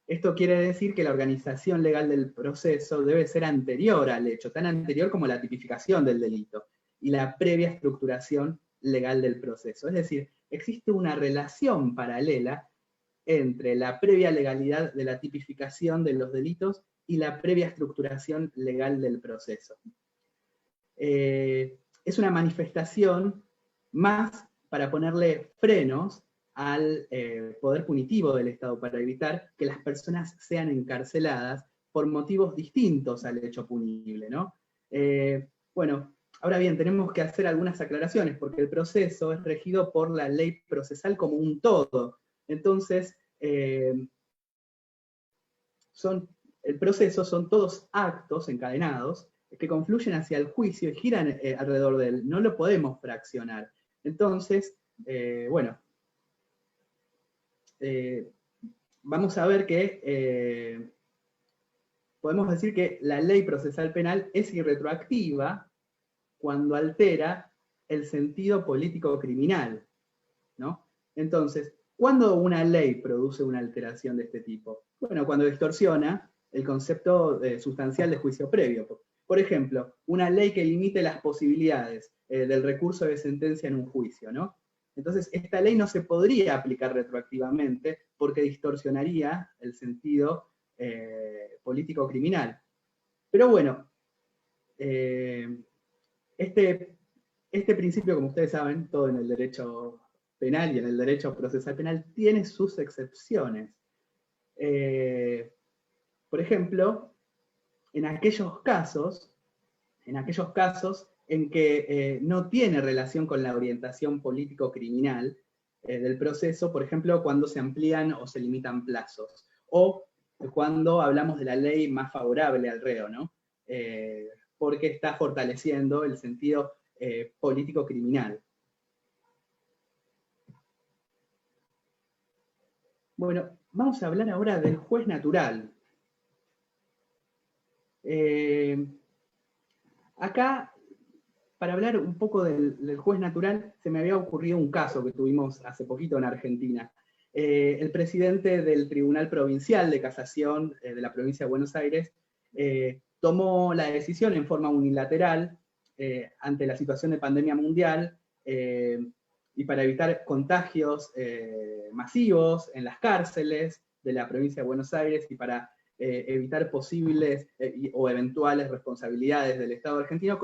Esto quiere decir que la organización legal del proceso debe ser anterior al hecho, tan anterior como la tipificación del delito y la previa estructuración legal del proceso. Es decir, existe una relación paralela entre la previa legalidad de la tipificación de los delitos y la previa estructuración legal del proceso. Es una manifestación más para ponerle frenos al poder punitivo del Estado, para evitar que las personas sean encarceladas por motivos distintos al hecho punible, ¿no? Bueno, ahora bien, tenemos que hacer algunas aclaraciones, porque el proceso es regido por la ley procesal como un todo. Entonces, el proceso son todos actos encadenados que confluyen hacia el juicio y giran alrededor de él. No lo podemos fraccionar. Entonces, bueno, vamos a ver que podemos decir que la ley procesal penal es irretroactiva cuando altera el sentido político criminal, ¿no? Entonces, ¿cuándo una ley produce una alteración de este tipo? Bueno, cuando distorsiona el concepto sustancial de juicio previo. Por ejemplo, una ley que limite las posibilidades del recurso de sentencia en un juicio, ¿no? Entonces, esta ley no se podría aplicar retroactivamente porque distorsionaría el sentido político criminal. Pero bueno, este principio, como ustedes saben, todo en el derecho penal y en el derecho procesal penal tiene sus excepciones. Por ejemplo, en aquellos casos en que no tiene relación con la orientación político-criminal del proceso, por ejemplo, cuando se amplían o se limitan plazos, o cuando hablamos de la ley más favorable al reo, ¿no? Porque está fortaleciendo el sentido político-criminal. Bueno, vamos a hablar ahora del juez natural. Acá, para hablar un poco del juez natural, se me había ocurrido un caso que tuvimos hace poquito en Argentina. El presidente del Tribunal Provincial de Casación de la provincia de Buenos Aires tomó la decisión en forma unilateral ante la situación de pandemia mundial y para evitar contagios masivos en las cárceles de la provincia de Buenos Aires y para evitar posibles o eventuales responsabilidades del Estado argentino,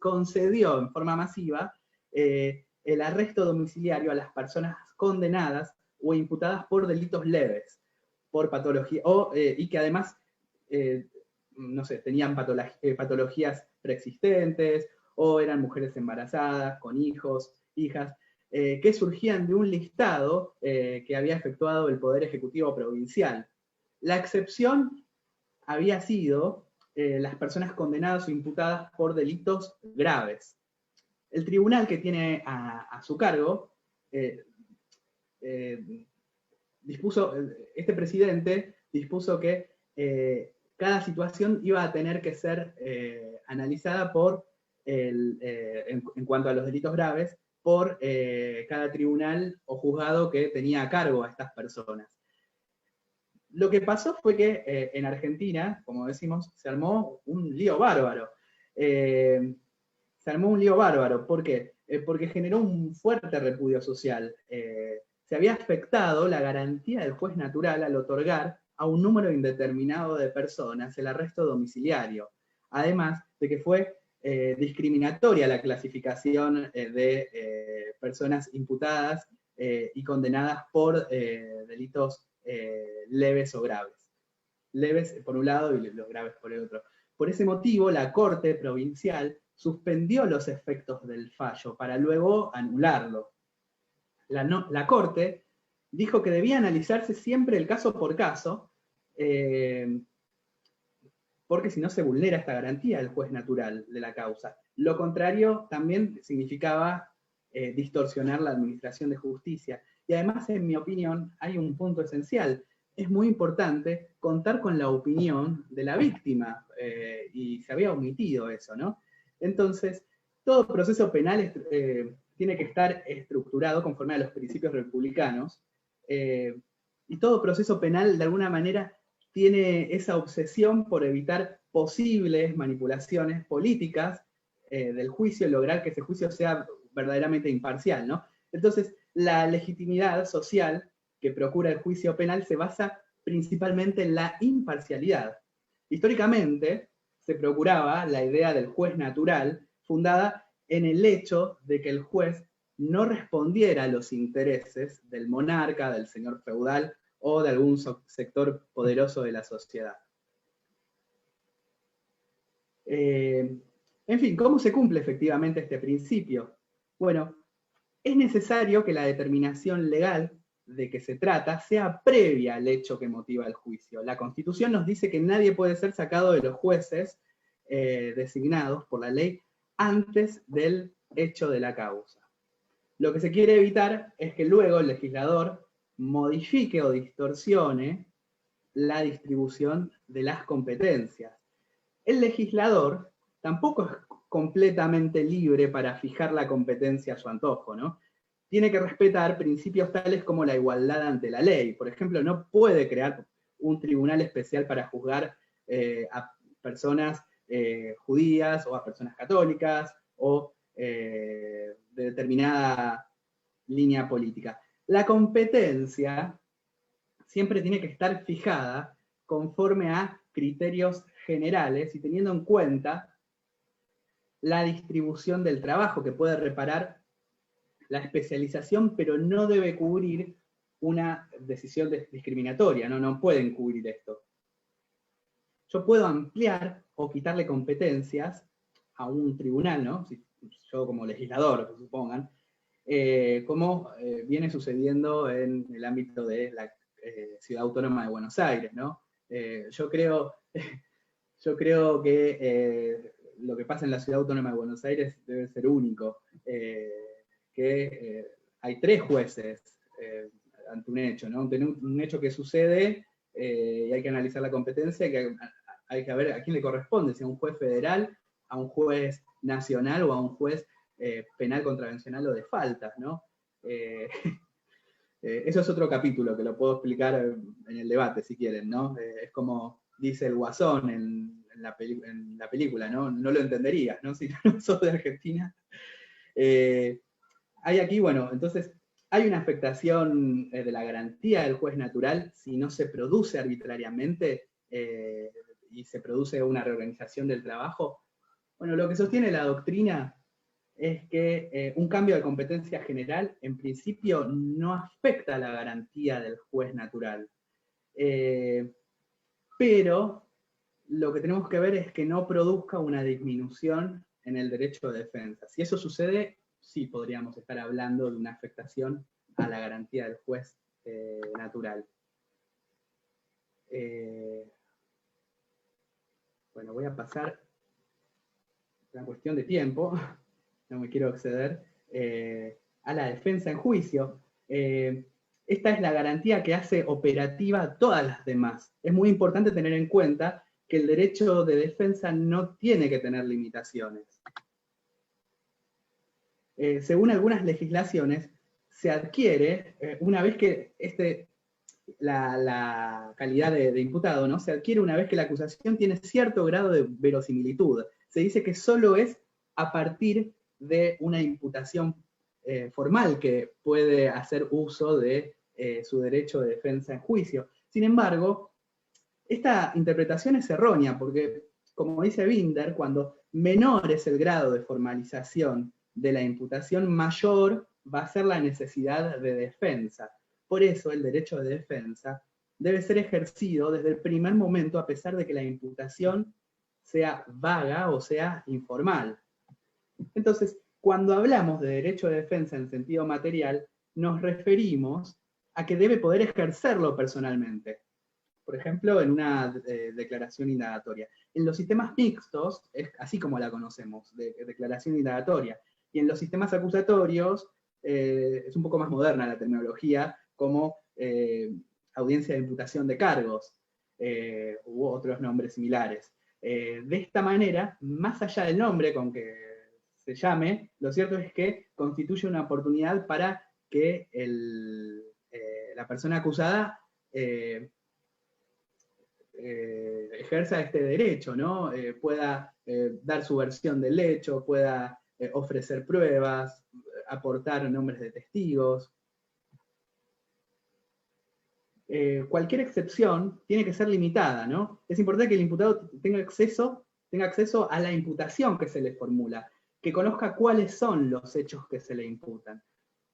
concedió en forma masiva el arresto domiciliario a las personas condenadas o imputadas por delitos leves, por patología, y que además, no sé, tenían patologías preexistentes, o eran mujeres embarazadas, con hijos, hijas, que surgían de un listado que había efectuado el Poder Ejecutivo Provincial. La excepción había sido las personas condenadas o imputadas por delitos graves. El tribunal que tiene a su cargo este presidente dispuso que cada situación iba a tener que ser analizada en cuanto a los delitos graves por cada tribunal o juzgado que tenía a cargo a estas personas. Lo que pasó fue que en Argentina, como decimos, se armó un lío bárbaro. ¿Por qué? Porque generó un fuerte repudio social. Se había afectado la garantía del juez natural al otorgar a un número indeterminado de personas el arresto domiciliario. Además de que fue discriminatoria la clasificación de personas imputadas y condenadas por delitos leves o graves. Leves por un lado y los graves por el otro. Por ese motivo, la Corte Provincial suspendió los efectos del fallo para luego anularlo. La Corte dijo que debía analizarse siempre el caso por caso, porque si no se vulnera esta garantía del juez natural de la causa. Lo contrario también significaba distorsionar la administración de justicia. Y además, en mi opinión, hay un punto esencial. Es muy importante contar con la opinión de la víctima, y se había omitido eso, ¿no? Entonces, todo proceso penal tiene que estar estructurado conforme a los principios republicanos, y todo proceso penal, de alguna manera, tiene esa obsesión por evitar posibles manipulaciones políticas del juicio y lograr que ese juicio sea verdaderamente imparcial, ¿no? Entonces, la legitimidad social que procura el juicio penal se basa principalmente en la imparcialidad. Históricamente, se procuraba la idea del juez natural, fundada en el hecho de que el juez no respondiera a los intereses del monarca, del señor feudal o de algún sector poderoso de la sociedad. En fin, ¿cómo se cumple efectivamente este principio? Bueno, es necesario que la determinación legal de que se trata sea previa al hecho que motiva el juicio. La Constitución nos dice que nadie puede ser sacado de los jueces designados por la ley antes del hecho de la causa. Lo que se quiere evitar es que luego el legislador modifique o distorsione la distribución de las competencias. El legislador tampoco es completamente libre para fijar la competencia a su antojo, ¿no? Tiene que respetar principios tales como la igualdad ante la ley. Por ejemplo, no puede crear un tribunal especial para juzgar a personas judías o a personas católicas o de determinada línea política. La competencia siempre tiene que estar fijada conforme a criterios generales y teniendo en cuenta la distribución del trabajo, que puede reparar la especialización, pero no debe cubrir una decisión discriminatoria, no pueden cubrir esto. Yo puedo ampliar o quitarle competencias a un tribunal, ¿no? Si yo como legislador, supongan, como viene sucediendo en el ámbito de la Ciudad Autónoma de Buenos Aires, ¿no? Yo creo que lo que pasa en la Ciudad Autónoma de Buenos Aires debe ser único, que hay 3 jueces ante un hecho, ¿no? Un hecho que sucede y hay que analizar la competencia, y que hay que ver a quién le corresponde, si a un juez federal, a un juez nacional o a un juez penal contravencional o de faltas, ¿no? Eso es otro capítulo que lo puedo explicar en el debate, si quieren, ¿no? Es como dice el Guasón en la película, ¿no? No lo entenderías, ¿no? Si no sos de Argentina. Hay aquí, bueno, entonces, hay una afectación de la garantía del juez natural si no se produce arbitrariamente y se produce una reorganización del trabajo. Bueno, lo que sostiene la doctrina es que un cambio de competencia general, en principio, no afecta a la garantía del juez natural. Pero lo que tenemos que ver es que no produzca una disminución en el derecho de defensa. Si eso sucede, sí podríamos estar hablando de una afectación a la garantía del juez natural. Bueno, voy a pasar la cuestión de tiempo, no me quiero exceder, a la defensa en juicio. Esta es la garantía que hace operativa todas las demás. Es muy importante tener en cuenta que el derecho de defensa no tiene que tener limitaciones. Según algunas legislaciones, se adquiere, una vez que la calidad de imputado, ¿no? Se adquiere una vez que la acusación tiene cierto grado de verosimilitud. Se dice que solo es a partir de una imputación formal que puede hacer uso de su derecho de defensa en juicio. Sin embargo, esta interpretación es errónea porque, como dice Binder, cuando menor es el grado de formalización de la imputación, mayor va a ser la necesidad de defensa. Por eso el derecho de defensa debe ser ejercido desde el primer momento, a pesar de que la imputación sea vaga o sea informal. Entonces, cuando hablamos de derecho de defensa en sentido material, nos referimos a que debe poder ejercerlo personalmente. Por ejemplo, en una declaración indagatoria. En los sistemas mixtos, es así como la conocemos, declaración indagatoria. Y en los sistemas acusatorios, es un poco más moderna la terminología, como audiencia de imputación de cargos, u otros nombres similares. De esta manera, más allá del nombre con que se llame, lo cierto es que constituye una oportunidad para que la persona acusada ejerza este derecho, ¿no? Pueda dar su versión del hecho, pueda ofrecer pruebas, aportar nombres de testigos. Cualquier excepción tiene que ser limitada, ¿no? Es importante que el imputado tenga acceso a la imputación que se le formula, que conozca cuáles son los hechos que se le imputan.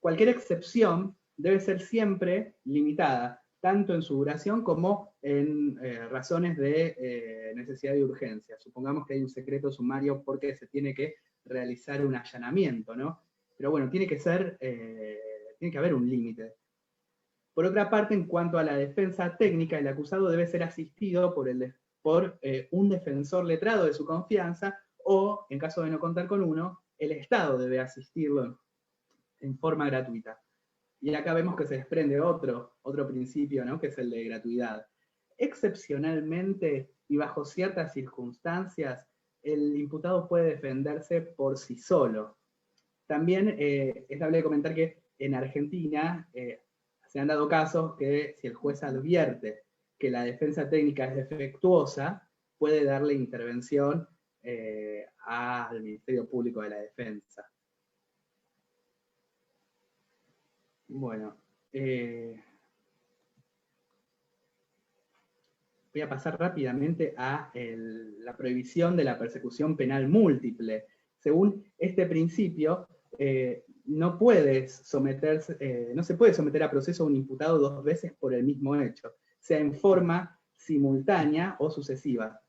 Cualquier excepción debe ser siempre limitada, tanto en su duración como en razones de necesidad y urgencia. Supongamos que hay un secreto sumario porque se tiene que realizar un allanamiento, ¿no? Pero bueno, tiene que haber un límite. Por otra parte, en cuanto a la defensa técnica, el acusado debe ser asistido por un defensor letrado de su confianza, o, en caso de no contar con uno, el Estado debe asistirlo en forma gratuita. Y acá vemos que se desprende otro principio, ¿no? Que es el de gratuidad. Excepcionalmente y bajo ciertas circunstancias, el imputado puede defenderse por sí solo. También es dable comentar que en Argentina se han dado casos que si el juez advierte que la defensa técnica es defectuosa, puede darle intervención al Ministerio Público de la Defensa. Bueno, voy a pasar rápidamente a la prohibición de la persecución penal múltiple. Según este principio, no se puede someter a proceso a un imputado dos veces por el mismo hecho, sea en forma simultánea o sucesiva.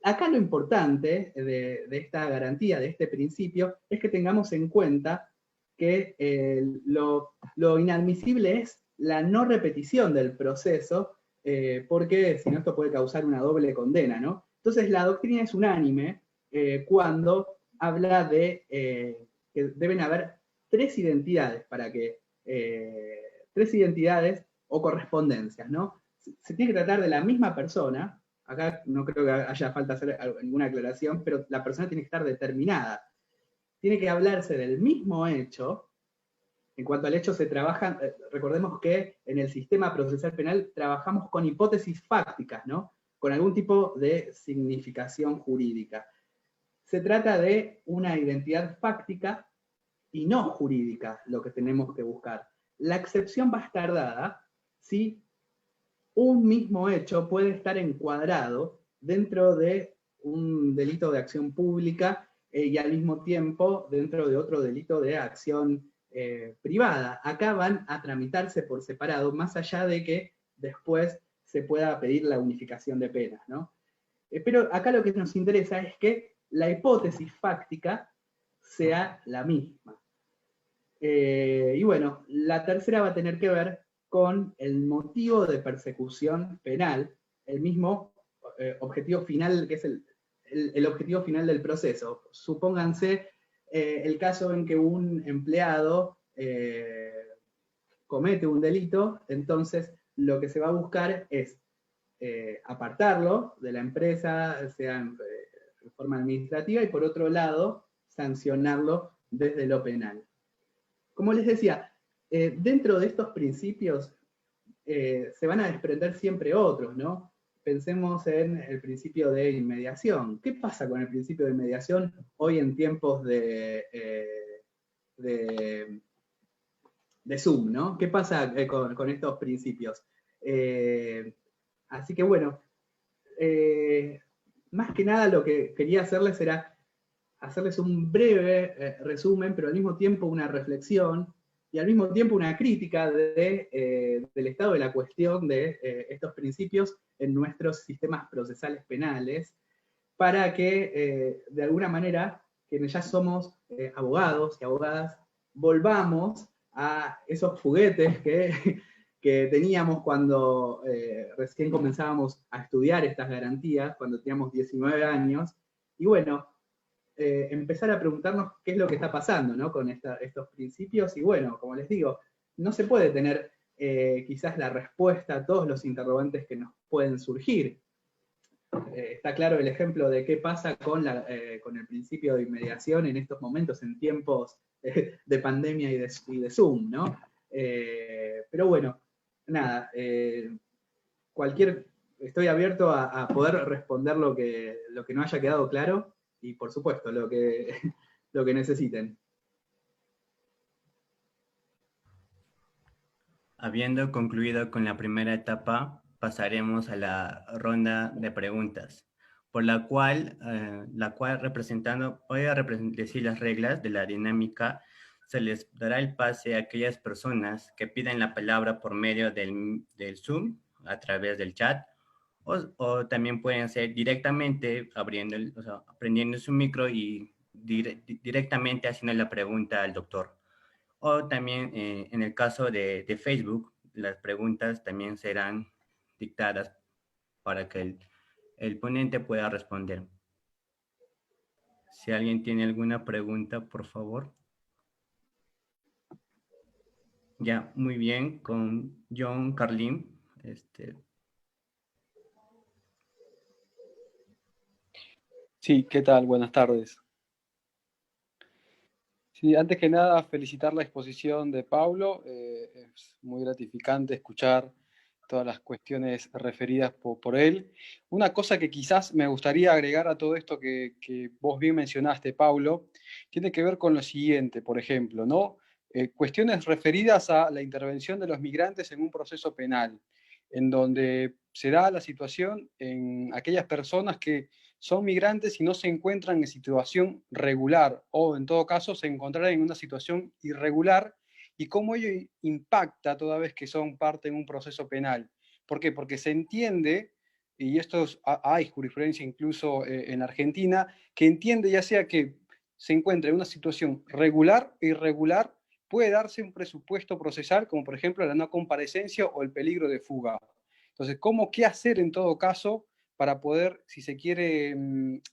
Acá lo importante de esta garantía, de este principio, es que tengamos en cuenta que lo inadmisible es la no repetición del proceso, porque si no esto puede causar una doble condena, ¿no? Entonces la doctrina es unánime cuando habla de que deben haber tres identidades tres identidades o correspondencias, ¿no? Se tiene que tratar de la misma persona, acá no creo que haya falta hacer ninguna aclaración, pero la persona tiene que estar determinada. Tiene que hablarse del mismo hecho. En cuanto al hecho se trabaja, recordemos que en el sistema procesal penal trabajamos con hipótesis fácticas, ¿no? Con algún tipo de significación jurídica. Se trata de una identidad fáctica y no jurídica lo que tenemos que buscar. La excepción va a estar dada si un mismo hecho puede estar encuadrado dentro de un delito de acción pública y al mismo tiempo dentro de otro delito de acción privada. Acá van a tramitarse por separado, más allá de que después se pueda pedir la unificación de penas, ¿no? Pero acá lo que nos interesa es que la hipótesis fáctica sea la misma. Y bueno, la tercera va a tener que ver con el motivo de persecución penal, el mismo objetivo final, que es el objetivo final del proceso. Supónganse el caso en que un empleado comete un delito, entonces lo que se va a buscar es apartarlo de la empresa, sea en forma administrativa, y por otro lado, sancionarlo desde lo penal. Como les decía, dentro de estos principios se van a desprender siempre otros, ¿no? Pensemos en el principio de inmediación. ¿Qué pasa con el principio de inmediación hoy en tiempos de Zoom, ¿no? ¿Qué pasa con estos principios? Así que bueno, más que nada lo que quería hacerles era hacerles un breve resumen, pero al mismo tiempo una reflexión y al mismo tiempo una crítica del estado de la cuestión de estos principios en nuestros sistemas procesales penales, para que de alguna manera, quienes ya somos abogados y abogadas, volvamos a esos juguetes que teníamos cuando recién comenzábamos a estudiar estas garantías, cuando teníamos 19 años, y bueno, empezar a preguntarnos qué es lo que está pasando, ¿no? Con estos principios. Y bueno, como les digo, no se puede tener quizás la respuesta a todos los interrogantes que nos pueden surgir. Está claro el ejemplo de qué pasa con el principio de inmediación en estos momentos, en tiempos de pandemia y de Zoom, ¿no? Pero bueno, nada, estoy abierto a poder responder lo que no haya quedado claro, y por supuesto, lo que necesiten. Habiendo concluido con la primera etapa, pasaremos a la ronda de preguntas, por la cual representando, voy a decir las reglas de la dinámica. Se les dará el pase a aquellas personas que piden la palabra por medio del Zoom, a través del chat, o también pueden ser directamente prendiendo su micro y directamente haciendo la pregunta al doctor. O también en el caso de Facebook, las preguntas también serán dictadas para que el ponente pueda responder. Si alguien tiene alguna pregunta, por favor. Ya, muy bien, con John Carlin. Sí, ¿qué tal? Buenas tardes. Sí, antes que nada, felicitar la exposición de Paulo. Es muy gratificante escuchar todas las cuestiones referidas por él. Una cosa que quizás me gustaría agregar a todo esto que vos bien mencionaste, Paulo, tiene que ver con lo siguiente, por ejemplo, ¿no? Cuestiones referidas a la intervención de los migrantes en un proceso penal, en donde se da la situación en aquellas personas que son migrantes y no se encuentran en situación regular, o en todo caso se encontrarán en una situación irregular, y cómo ello impacta toda vez que son parte de un proceso penal. ¿Por qué? Porque se entiende, y hay jurisprudencia incluso en Argentina, que entiende ya sea que se encuentra en una situación regular e irregular, puede darse un presupuesto procesal, como por ejemplo la no comparecencia o el peligro de fuga. Entonces, ¿qué hacer en todo caso para poder, si se quiere,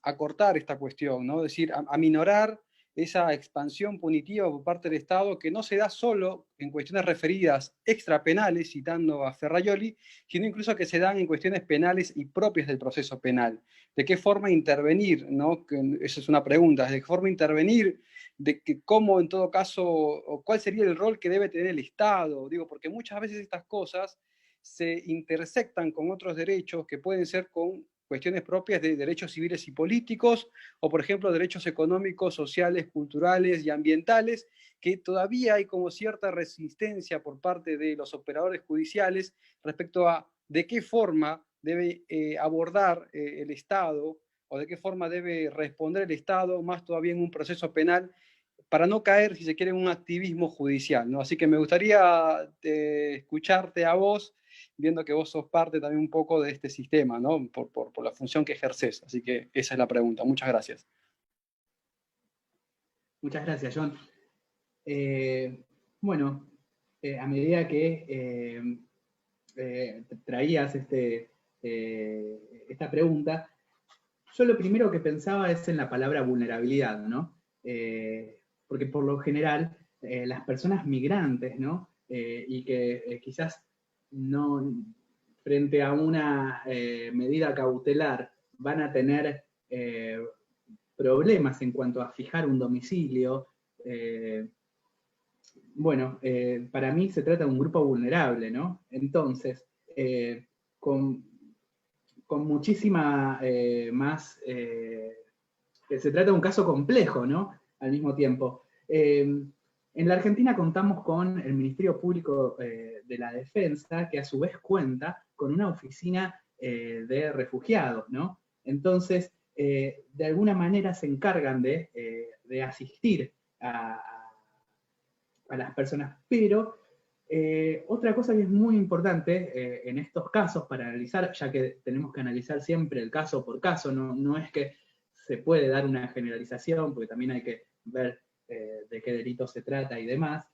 acortar esta cuestión, ¿no? Es decir, aminorar esa expansión punitiva por parte del Estado que no se da solo en cuestiones referidas extrapenales, citando a Ferraioli, sino incluso que se dan en cuestiones penales y propias del proceso penal. ¿De qué forma intervenir? ¿No? Esa es una pregunta. ¿De qué forma intervenir? De que cómo, en todo caso, o cuál sería el rol que debe tener el Estado? Digo, porque muchas veces estas cosas se intersectan con otros derechos que pueden ser con cuestiones propias de derechos civiles y políticos, o por ejemplo derechos económicos, sociales, culturales y ambientales, que todavía hay como cierta resistencia por parte de los operadores judiciales respecto a de qué forma debe abordar el Estado, o de qué forma debe responder el Estado, más todavía en un proceso penal, para no caer, si se quiere, en un activismo judicial, ¿no? Así que me gustaría escucharte a vos, viendo que vos sos parte también un poco de este sistema, ¿no? Por la función que ejerces. Así que esa es la pregunta. Muchas gracias. Muchas gracias, John. Bueno, a medida que traías esta pregunta, yo lo primero que pensaba es en la palabra vulnerabilidad, ¿no? Porque por lo general, las personas migrantes, ¿no? Y que quizás no, frente a una medida cautelar, van a tener problemas en cuanto a fijar un domicilio. Bueno, para mí se trata de un grupo vulnerable, ¿no? Entonces, con muchísima más, se trata de un caso complejo, ¿no? Al mismo tiempo. En la Argentina contamos con el Ministerio Público de la Defensa, que a su vez cuenta con una oficina de refugiados, ¿no? Entonces, de alguna manera se encargan de asistir a las personas, pero otra cosa que es muy importante en estos casos para analizar, ya que tenemos que analizar siempre el caso por caso, no es que se puede dar una generalización, porque también hay que ver de qué delito se trata y demás,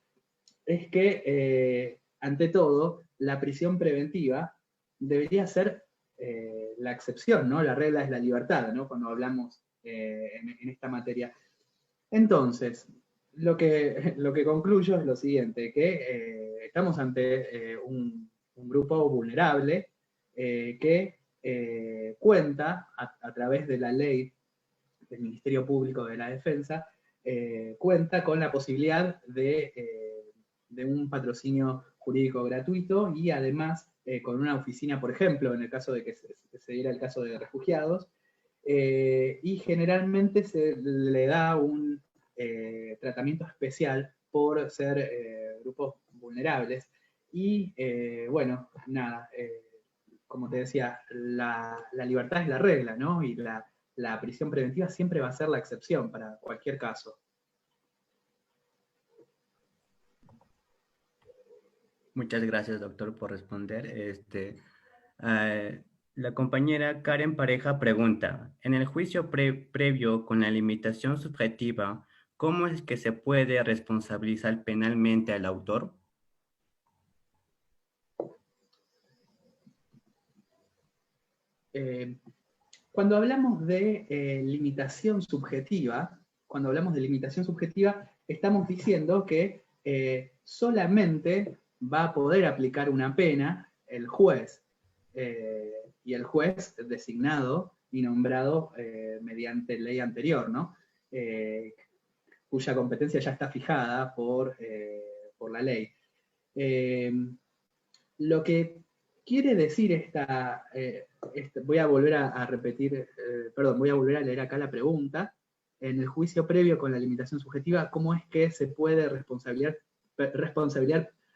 es que ante todo la prisión preventiva debería ser la excepción, ¿no? La regla es la libertad, ¿no? Cuando hablamos en esta materia. Entonces, lo que concluyo es lo siguiente, que estamos ante un grupo vulnerable que cuenta a través de la ley del Ministerio Público de la Defensa, cuenta con la posibilidad de un patrocinio jurídico gratuito y además con una oficina, por ejemplo, en el caso de que se diera el caso de refugiados, y generalmente se le da un tratamiento especial por ser grupos vulnerables. Y bueno, nada, como te decía, la libertad es la regla, ¿no? Y la prisión preventiva siempre va a ser la excepción para cualquier caso. Muchas gracias, doctor, por responder. La compañera Karen Pareja pregunta, en el juicio previo con la limitación subjetiva, ¿cómo es que se puede responsabilizar penalmente al autor? Cuando hablamos de limitación subjetiva, estamos diciendo que solamente va a poder aplicar una pena el juez, y el juez designado y nombrado mediante ley anterior, ¿no? Cuya competencia ya está fijada por la ley. Lo que quiere decir voy a volver a repetir, voy a volver a leer acá la pregunta. En el juicio previo con la limitación subjetiva, ¿cómo es que se puede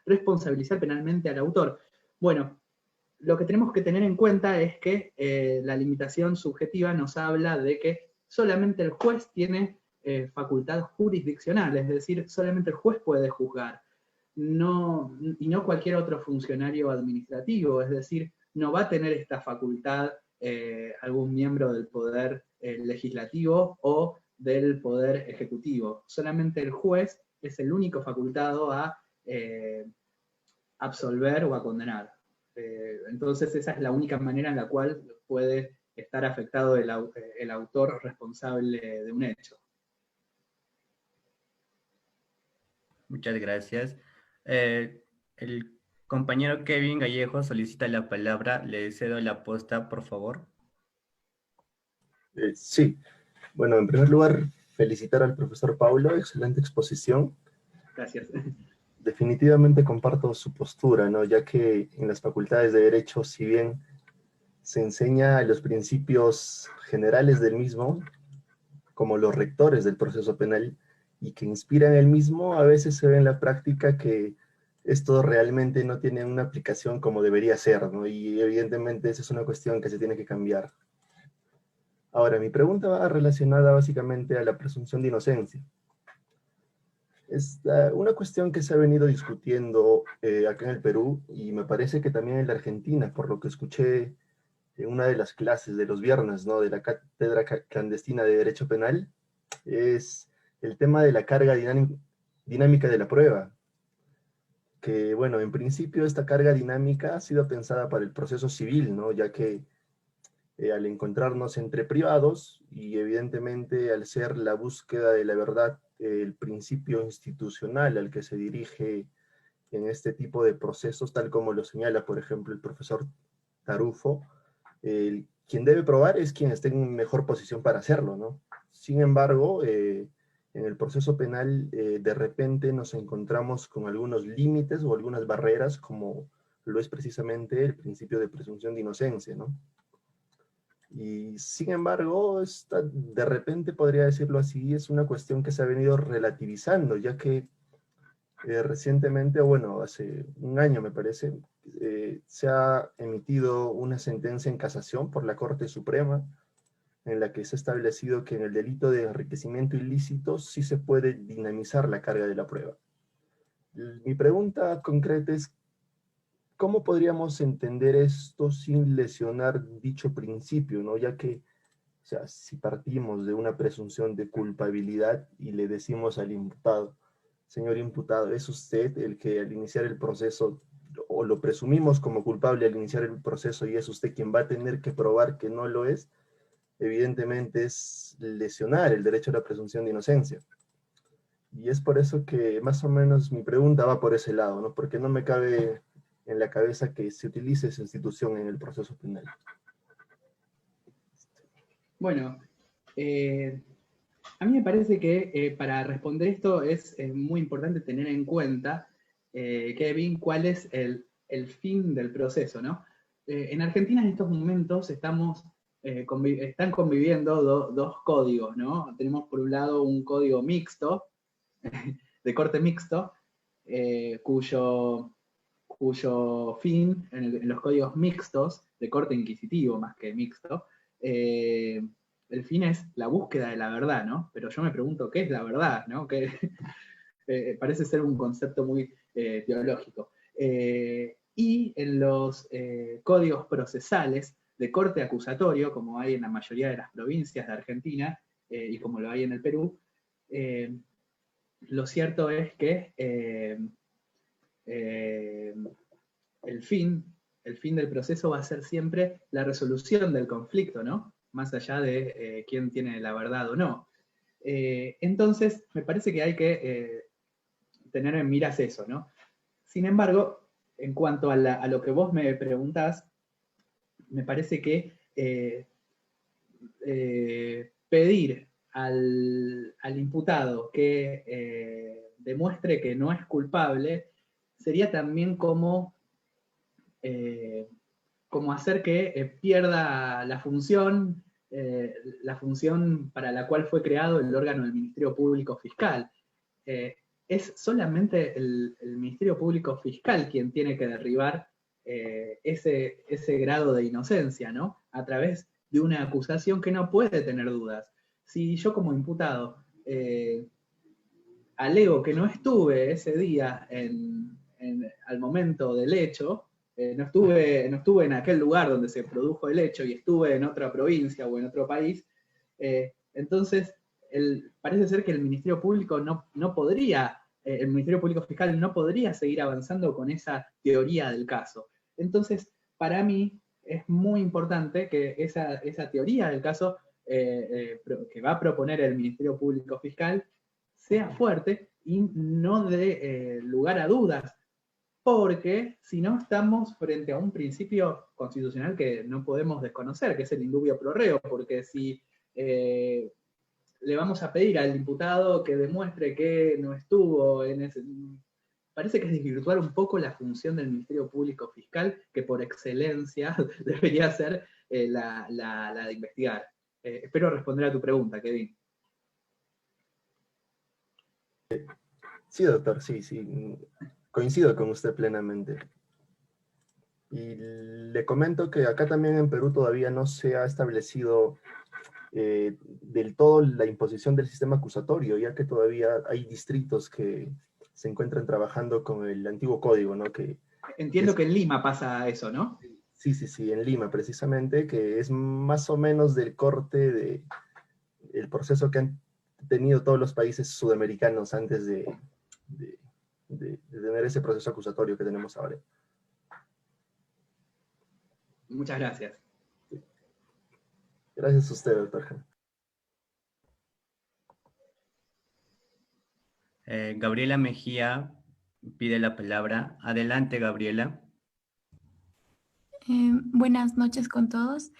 responsabilizar penalmente al autor? Bueno, lo que tenemos que tener en cuenta es que la limitación subjetiva nos habla de que solamente el juez tiene facultad jurisdiccional, es decir, solamente el juez puede juzgar. Y no cualquier otro funcionario administrativo, es decir, no va a tener esta facultad algún miembro del poder legislativo o del poder ejecutivo. Solamente el juez es el único facultado a absolver o a condenar. Entonces esa es la única manera en la cual puede estar afectado el autor responsable de un hecho. Muchas gracias. El compañero Kevin Gallejo solicita la palabra. Le cedo la posta, por favor. Sí, bueno, en primer lugar, felicitar al profesor Paulo, excelente exposición. Gracias. Definitivamente comparto su postura, ¿no? Ya que en las facultades de Derecho, si bien se enseña los principios generales del mismo, como los rectores del proceso penal, y que inspiran el mismo, a veces se ve en la práctica que esto realmente no tiene una aplicación como debería ser, ¿no? Y evidentemente esa es una cuestión que se tiene que cambiar. Ahora, mi pregunta va relacionada básicamente a la presunción de inocencia. Es una cuestión que se ha venido discutiendo acá en el Perú y me parece que también en la Argentina, por lo que escuché en una de las clases de los viernes, ¿no? De la Cátedra Clandestina de Derecho Penal, es el tema de la carga dinámica de la prueba. Que, bueno, en principio esta carga dinámica ha sido pensada para el proceso civil, ¿no? Ya que al encontrarnos entre privados y evidentemente al ser la búsqueda de la verdad el principio institucional al que se dirige en este tipo de procesos, tal como lo señala, por ejemplo, el profesor Tarufo, quien debe probar es quien esté en mejor posición para hacerlo, ¿no? Sin embargo, en el proceso penal de repente nos encontramos con algunos límites o algunas barreras, como lo es precisamente el principio de presunción de inocencia, ¿no? Y sin embargo, de repente podría decirlo así, es una cuestión que se ha venido relativizando, ya que recientemente, bueno, hace un año me parece, se ha emitido una sentencia en casación por la Corte Suprema, en la que se ha establecido que en el delito de enriquecimiento ilícito sí se puede dinamizar la carga de la prueba. Mi pregunta concreta es, ¿cómo podríamos entender esto sin lesionar dicho principio, ¿no? Ya que, o sea, si partimos de una presunción de culpabilidad y le decimos al imputado, señor imputado, es usted el que al iniciar el proceso, o lo presumimos como culpable al iniciar el proceso y es usted quien va a tener que probar que no lo es, evidentemente es lesionar el derecho a la presunción de inocencia. Y es por eso que más o menos mi pregunta va por ese lado, ¿no? Porque no me cabe en la cabeza que se utilice esa institución en el proceso penal. Bueno, a mí me parece que para responder esto es muy importante tener en cuenta, Kevin, cuál es el fin del proceso, ¿no? En Argentina en estos momentos están conviviendo dos códigos, ¿no? Tenemos por un lado un código mixto, de corte mixto, cuyo fin en los códigos mixtos, de corte inquisitivo más que mixto, el fin es la búsqueda de la verdad, ¿no? Pero yo me pregunto, ¿qué es la verdad? ¿No? Parece ser un concepto muy teológico. Y en los códigos procesales de corte acusatorio, como hay en la mayoría de las provincias de Argentina y como lo hay en el Perú, lo cierto es que el fin del proceso va a ser siempre la resolución del conflicto, ¿no? Más allá de quién tiene la verdad o no. Entonces, me parece que hay que tener en miras eso, ¿no? Sin embargo, en cuanto a lo que vos me preguntás, me parece que pedir al imputado que demuestre que no es culpable sería también como hacer que pierda la función para la cual fue creado el órgano del Ministerio Público Fiscal. Es solamente el Ministerio Público Fiscal quien tiene que derribar ese grado de inocencia, ¿no? A través de una acusación que no puede tener dudas. Si yo como imputado alego que no estuve ese día al momento del hecho, no estuve en aquel lugar donde se produjo el hecho y estuve en otra provincia o en otro país, entonces parece ser que el Ministerio Público no podría, el Ministerio Público Fiscal no podría seguir avanzando con esa teoría del caso. Entonces, para mí es muy importante que esa teoría del caso que va a proponer el Ministerio Público Fiscal sea fuerte y no de lugar a dudas, porque si no estamos frente a un principio constitucional que no podemos desconocer, que es el indubio pro reo, porque si le vamos a pedir al diputado que demuestre que no estuvo en ese... Parece que es desvirtuar un poco la función del Ministerio Público Fiscal, que por excelencia debería ser la de investigar. Espero responder a tu pregunta, Kevin. Sí, doctor, sí, sí. Coincido con usted plenamente. Y le comento que acá también en Perú todavía no se ha establecido del todo la imposición del sistema acusatorio, ya que todavía hay distritos que se encuentran trabajando con el antiguo código, ¿no? Entiendo que en Lima pasa eso, ¿no? Sí, sí, sí, en Lima precisamente, que es más o menos del corte de el proceso que han tenido todos los países sudamericanos antes de tener ese proceso acusatorio que tenemos ahora. Muchas gracias. Gracias a usted, doctor. Gabriela Mejía pide la palabra. Adelante, Gabriela. Buenas noches con todos.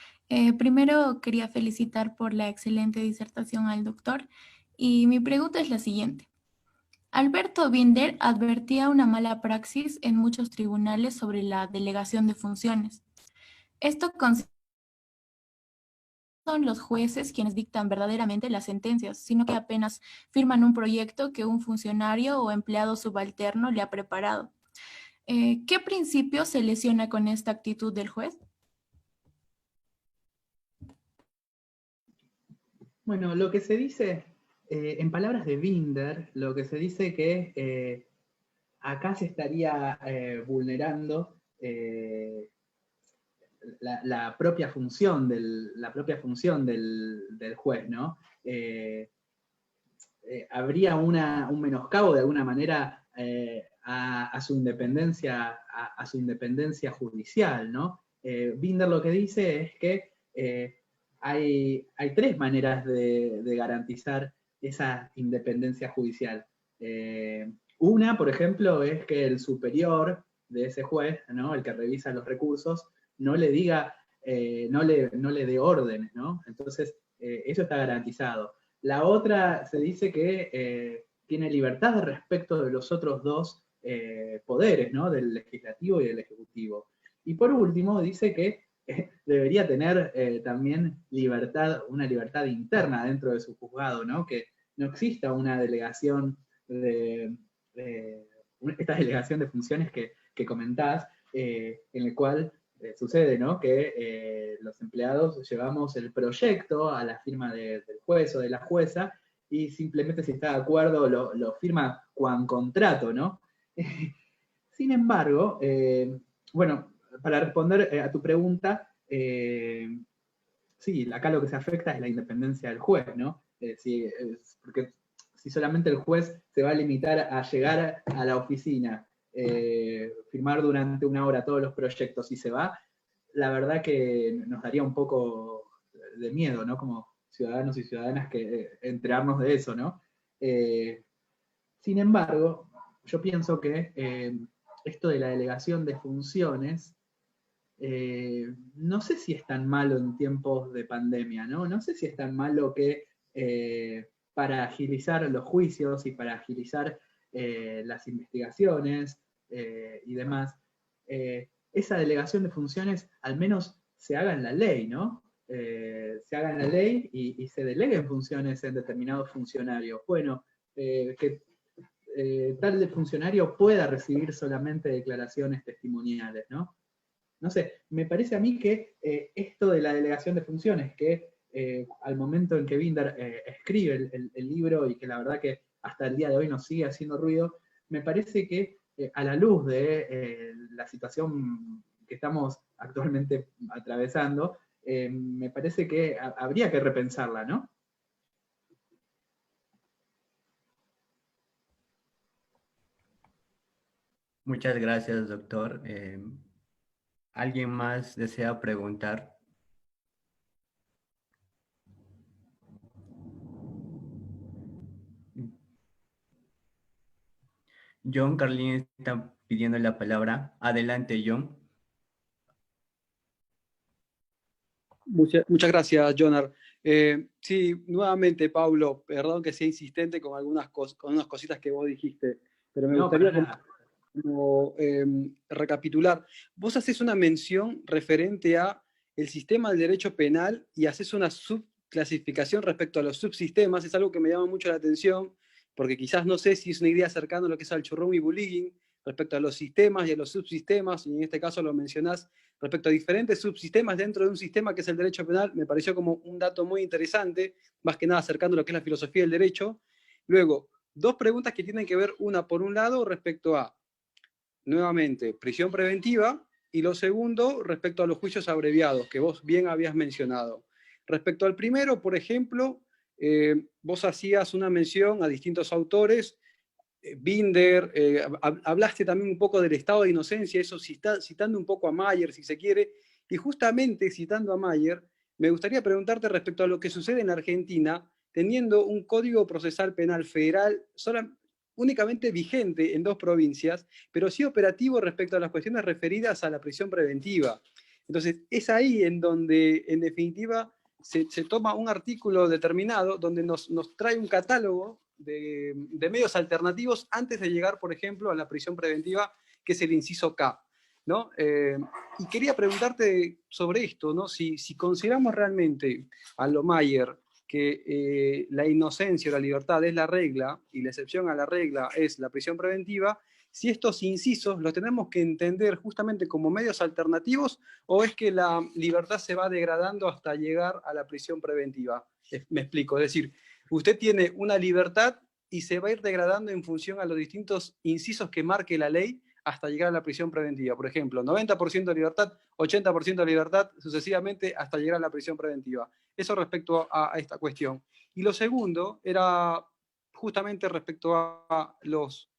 Primero quería felicitar por la excelente disertación al doctor y mi pregunta es la siguiente. Alberto Binder advertía una mala praxis en muchos tribunales sobre la delegación de funciones. Esto consiste son los jueces quienes dictan verdaderamente las sentencias, sino que apenas firman un proyecto que un funcionario o empleado subalterno le ha preparado. ¿Qué principio se lesiona con esta actitud del juez? Bueno, lo que se dice, en palabras de Binder, lo que se dice que acá se estaría vulnerando la propia función del juez, ¿no? Habría un menoscabo de alguna manera a su independencia, a su independencia judicial, ¿no? Binder lo que dice es que hay tres maneras de garantizar esa independencia judicial. Una, por ejemplo, es que el superior de ese juez, ¿no? El que revisa los recursos, no le diga, no le dé órdenes, ¿no? Entonces, eso está garantizado. La otra se dice que tiene libertad respecto de los otros dos poderes, ¿no? Del legislativo y del ejecutivo. Y por último, dice que debería tener también una libertad interna dentro de su juzgado, ¿no? Que no exista una delegación esta delegación de funciones que comentás, en el cual sucede, ¿no? Que los empleados llevamos el proyecto a la firma del juez o de la jueza y simplemente si está de acuerdo lo firma con contrato, ¿no? Sin embargo, bueno, para responder a tu pregunta, sí, acá lo que se afecta es la independencia del juez, ¿no? Porque si solamente el juez se va a limitar a llegar a la oficina, firmar durante una hora todos los proyectos y se va, la verdad que nos daría un poco de miedo, ¿no? Como ciudadanos y ciudadanas que enterarnos de eso, ¿no? Sin embargo, yo pienso que esto de la delegación de funciones, no sé si es tan malo en tiempos de pandemia, ¿no? No sé si es tan malo que para agilizar los juicios y para agilizar las investigaciones y demás, esa delegación de funciones al menos se haga en la ley, ¿no? Se haga en la ley y se deleguen funciones en determinados funcionarios. Bueno, que tal de funcionario pueda recibir solamente declaraciones testimoniales, ¿no? No sé, me parece a mí que esto de la delegación de funciones, que al momento en que Binder escribe el libro y que la verdad que hasta el día de hoy nos sigue haciendo ruido, me parece que a la luz de la situación que estamos actualmente atravesando, me parece que habría que repensarla, ¿no? Muchas gracias, doctor. ¿Alguien más desea preguntar? John Carlin está pidiendo la palabra. Adelante, John. Muchas gracias, Jonar. Sí, nuevamente, Pablo, perdón que sea insistente con con unas cositas que vos dijiste, pero me No, para gustaría nada. recapitular. Vos haces una mención referente a el sistema del derecho penal y haces una subclasificación respecto a los subsistemas. Es algo que me llama mucho la atención, porque quizás no sé si es una idea cercana a lo que es al churrum y bullying respecto a los sistemas y a los subsistemas, y en este caso lo mencionás respecto a diferentes subsistemas dentro de un sistema que es el derecho penal. Me pareció como un dato muy interesante, más que nada acercando a lo que es la filosofía del derecho. Luego, dos preguntas que tienen que ver, una por un lado respecto a, nuevamente, prisión preventiva, y lo segundo respecto a los juicios abreviados, que vos bien habías mencionado. Respecto al primero, por ejemplo, vos hacías una mención a distintos autores, Binder, hablaste también un poco del estado de inocencia, eso citando un poco a Mayer, si se quiere, y justamente citando a Mayer, me gustaría preguntarte respecto a lo que sucede en Argentina, teniendo un Código Procesal Penal Federal únicamente vigente en 2 provincias, pero sí operativo respecto a las cuestiones referidas a la prisión preventiva. Entonces, es ahí en donde, en definitiva, se toma un artículo determinado donde nos trae un catálogo de medios alternativos antes de llegar, por ejemplo, a la prisión preventiva, que es el inciso K, ¿no? Y quería preguntarte sobre esto, ¿no? Si consideramos realmente a lo Mayer que la inocencia o la libertad es la regla y la excepción a la regla es la prisión preventiva, si estos incisos los tenemos que entender justamente como medios alternativos o es que la libertad se va degradando hasta llegar a la prisión preventiva. Me explico, es decir, usted tiene una libertad y se va a ir degradando en función a los distintos incisos que marque la ley hasta llegar a la prisión preventiva. Por ejemplo, 90% de libertad, 80% de libertad, sucesivamente hasta llegar a la prisión preventiva. Eso respecto a esta cuestión. Y lo segundo era justamente respecto a los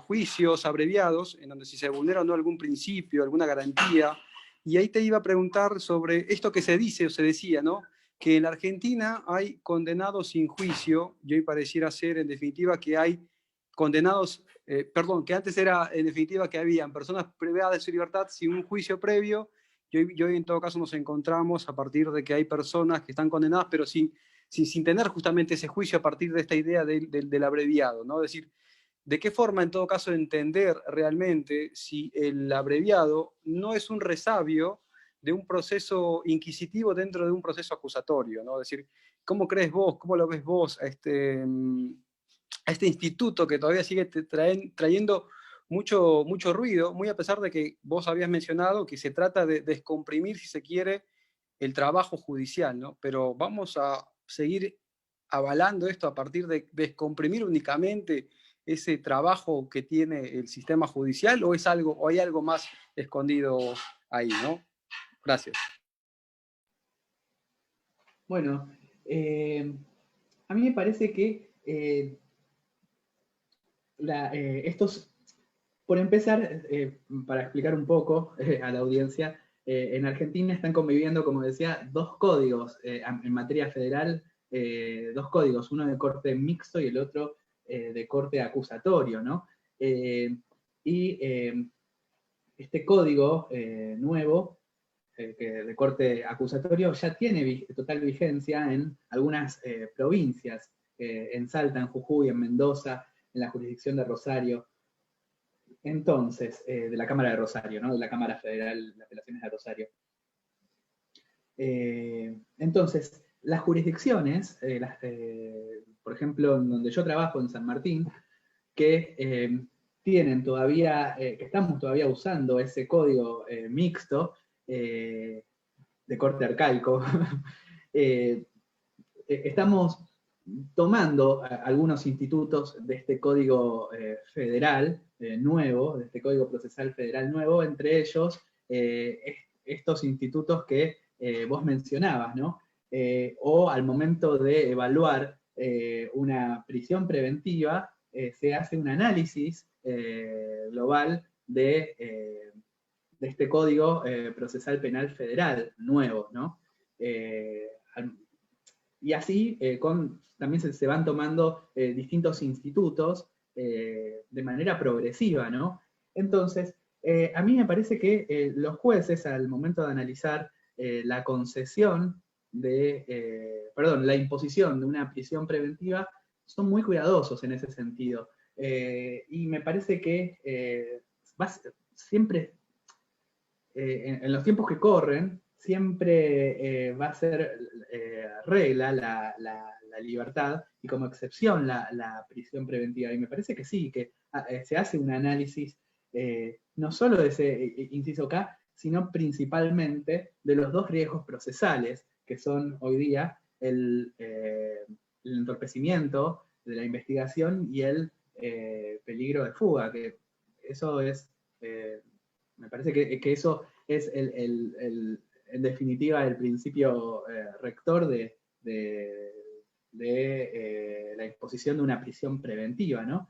juicios abreviados, en donde si se vulnera o no algún principio, alguna garantía. Y ahí te iba a preguntar sobre esto que se dice o se decía, ¿no? Que en la Argentina hay condenados sin juicio, y hoy pareciera ser en definitiva que hay condenados, que antes era en definitiva que habían personas privadas de su libertad sin un juicio previo, y hoy en todo caso nos encontramos a partir de que hay personas que están condenadas, pero sin tener justamente ese juicio a partir de esta idea del abreviado, ¿no? Es decir, ¿de qué forma en todo caso entender realmente si el abreviado no es un resabio de un proceso inquisitivo dentro de un proceso acusatorio, ¿no? Es decir, ¿cómo crees vos, cómo lo ves vos a este instituto que todavía sigue trayendo mucho ruido, muy a pesar de que vos habías mencionado que se trata de descomprimir, si se quiere, el trabajo judicial, ¿no? Pero vamos a seguir avalando esto a partir de descomprimir únicamente ese trabajo que tiene el sistema judicial, o hay algo más escondido ahí, ¿no? Gracias. Bueno, a mí me parece que estos, por empezar, para explicar un poco a la audiencia, en Argentina están conviviendo, como decía, 2 códigos en materia federal, 2 códigos, uno de corte mixto y el otro de corte acusatorio, ¿no? Este código nuevo, de corte acusatorio, ya tiene total vigencia en algunas provincias, en Salta, en Jujuy, en Mendoza, en la jurisdicción de Rosario. Entonces, de la Cámara de Rosario, ¿no? De la Cámara Federal de Apelaciones de Rosario. Entonces, las jurisdicciones, por ejemplo, en donde yo trabajo, en San Martín, que tienen todavía, que estamos todavía usando ese código mixto, de corte arcaico, estamos tomando algunos institutos de este código federal nuevo, de este código procesal federal nuevo, entre ellos estos institutos que vos mencionabas, ¿no? O al momento de evaluar una prisión preventiva, se hace un análisis global de este Código Procesal Penal Federal nuevo, ¿no? Y así también se van tomando distintos institutos de manera progresiva, ¿no? Entonces, a mí me parece que los jueces, al momento de analizar la concesión la imposición de una prisión preventiva, son muy cuidadosos en ese sentido. Y me parece que siempre, en los tiempos que corren, siempre va a ser regla la libertad y como excepción la prisión preventiva. Y me parece que sí, que se hace un análisis no solo de ese inciso K, sino principalmente de los dos riesgos procesales, que son hoy día el entorpecimiento de la investigación y el peligro de fuga, que eso es, me parece que eso es en definitiva el principio rector de la imposición de una prisión preventiva, ¿no?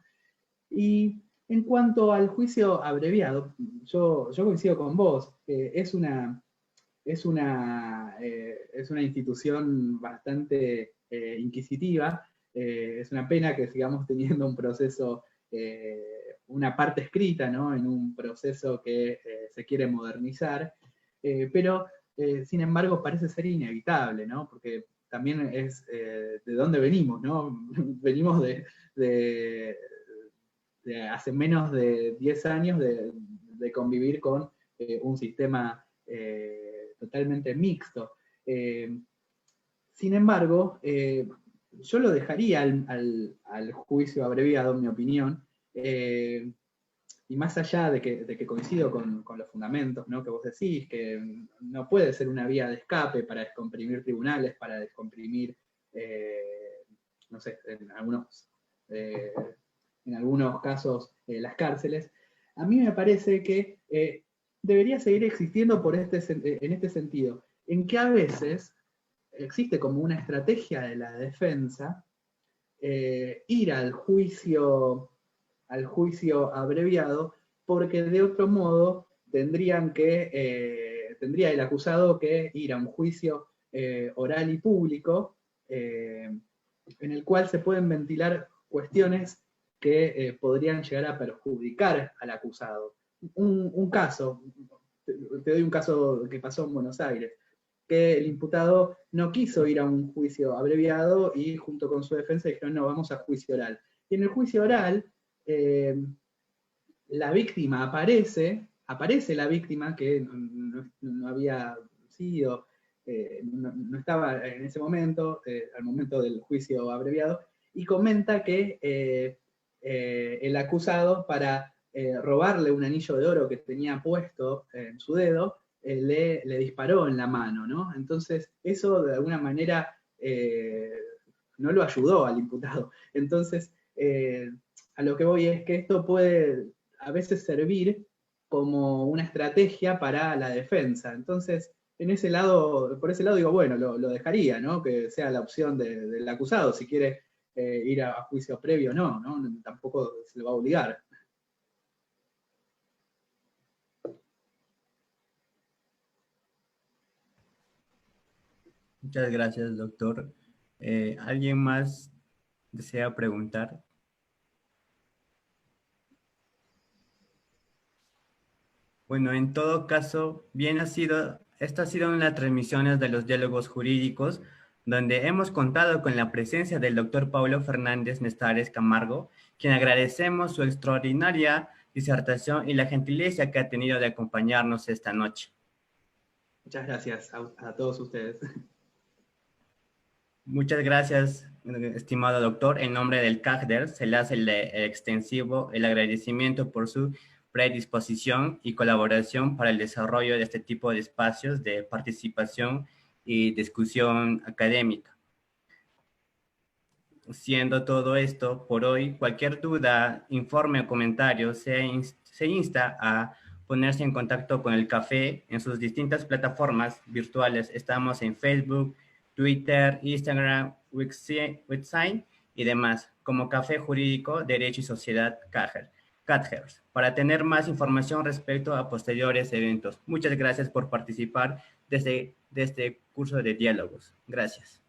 Y en cuanto al juicio abreviado, yo coincido con vos, es una institución bastante inquisitiva, es una pena que sigamos teniendo un proceso, una parte escrita, ¿no? En un proceso que se quiere modernizar, pero sin embargo parece ser inevitable, ¿no? Porque también es de dónde venimos, ¿no? Venimos de hace menos de 10 años de convivir con un sistema totalmente mixto. Sin embargo, yo lo dejaría al juicio abreviado, en mi opinión, y más allá de que coincido con los fundamentos, ¿no? Que vos decís, que no puede ser una vía de escape para descomprimir tribunales, para descomprimir, no sé, en algunos casos las cárceles, a mí me parece que debería seguir existiendo en este sentido, en que a veces existe como una estrategia de la defensa ir al juicio abreviado, porque de otro modo tendría el acusado que ir a un juicio oral y público en el cual se pueden ventilar cuestiones que podrían llegar a perjudicar al acusado. Un caso, te doy un caso que pasó en Buenos Aires, que el imputado no quiso ir a un juicio abreviado y junto con su defensa dijeron, no, vamos a juicio oral. Y en el juicio oral, la víctima aparece la víctima que no había sido, no estaba en ese momento, al momento del juicio abreviado, y comenta que el acusado, para robarle un anillo de oro que tenía puesto en su dedo, le disparó en la mano, ¿no? Entonces, eso de alguna manera no lo ayudó al imputado. Entonces, a lo que voy es que esto puede a veces servir como una estrategia para la defensa. Entonces, por ese lado digo, bueno, lo dejaría, ¿no? Que sea la opción del acusado, si quiere ir a juicio previo, no, tampoco se le va a obligar. Muchas gracias, doctor. ¿Alguien más desea preguntar? Bueno, en todo caso, esta ha sido una de las transmisiones de los diálogos jurídicos, donde hemos contado con la presencia del doctor Paulo Fernández Nestares Camargo, quien agradecemos su extraordinaria disertación y la gentileza que ha tenido de acompañarnos esta noche. Muchas gracias a todos ustedes. Muchas gracias, estimado doctor. En nombre del CAGDER se le hace el extensivo el agradecimiento por su predisposición y colaboración para el desarrollo de este tipo de espacios de participación y discusión académica. Siendo todo esto por hoy, cualquier duda, informe o comentario se insta a ponerse en contacto con el café en sus distintas plataformas virtuales. Estamos en Facebook, Twitter, Instagram, Wixsign y demás, como Café Jurídico, Derecho y Sociedad CADGERS, para tener más información respecto a posteriores eventos. Muchas gracias por participar de este curso de diálogos. Gracias.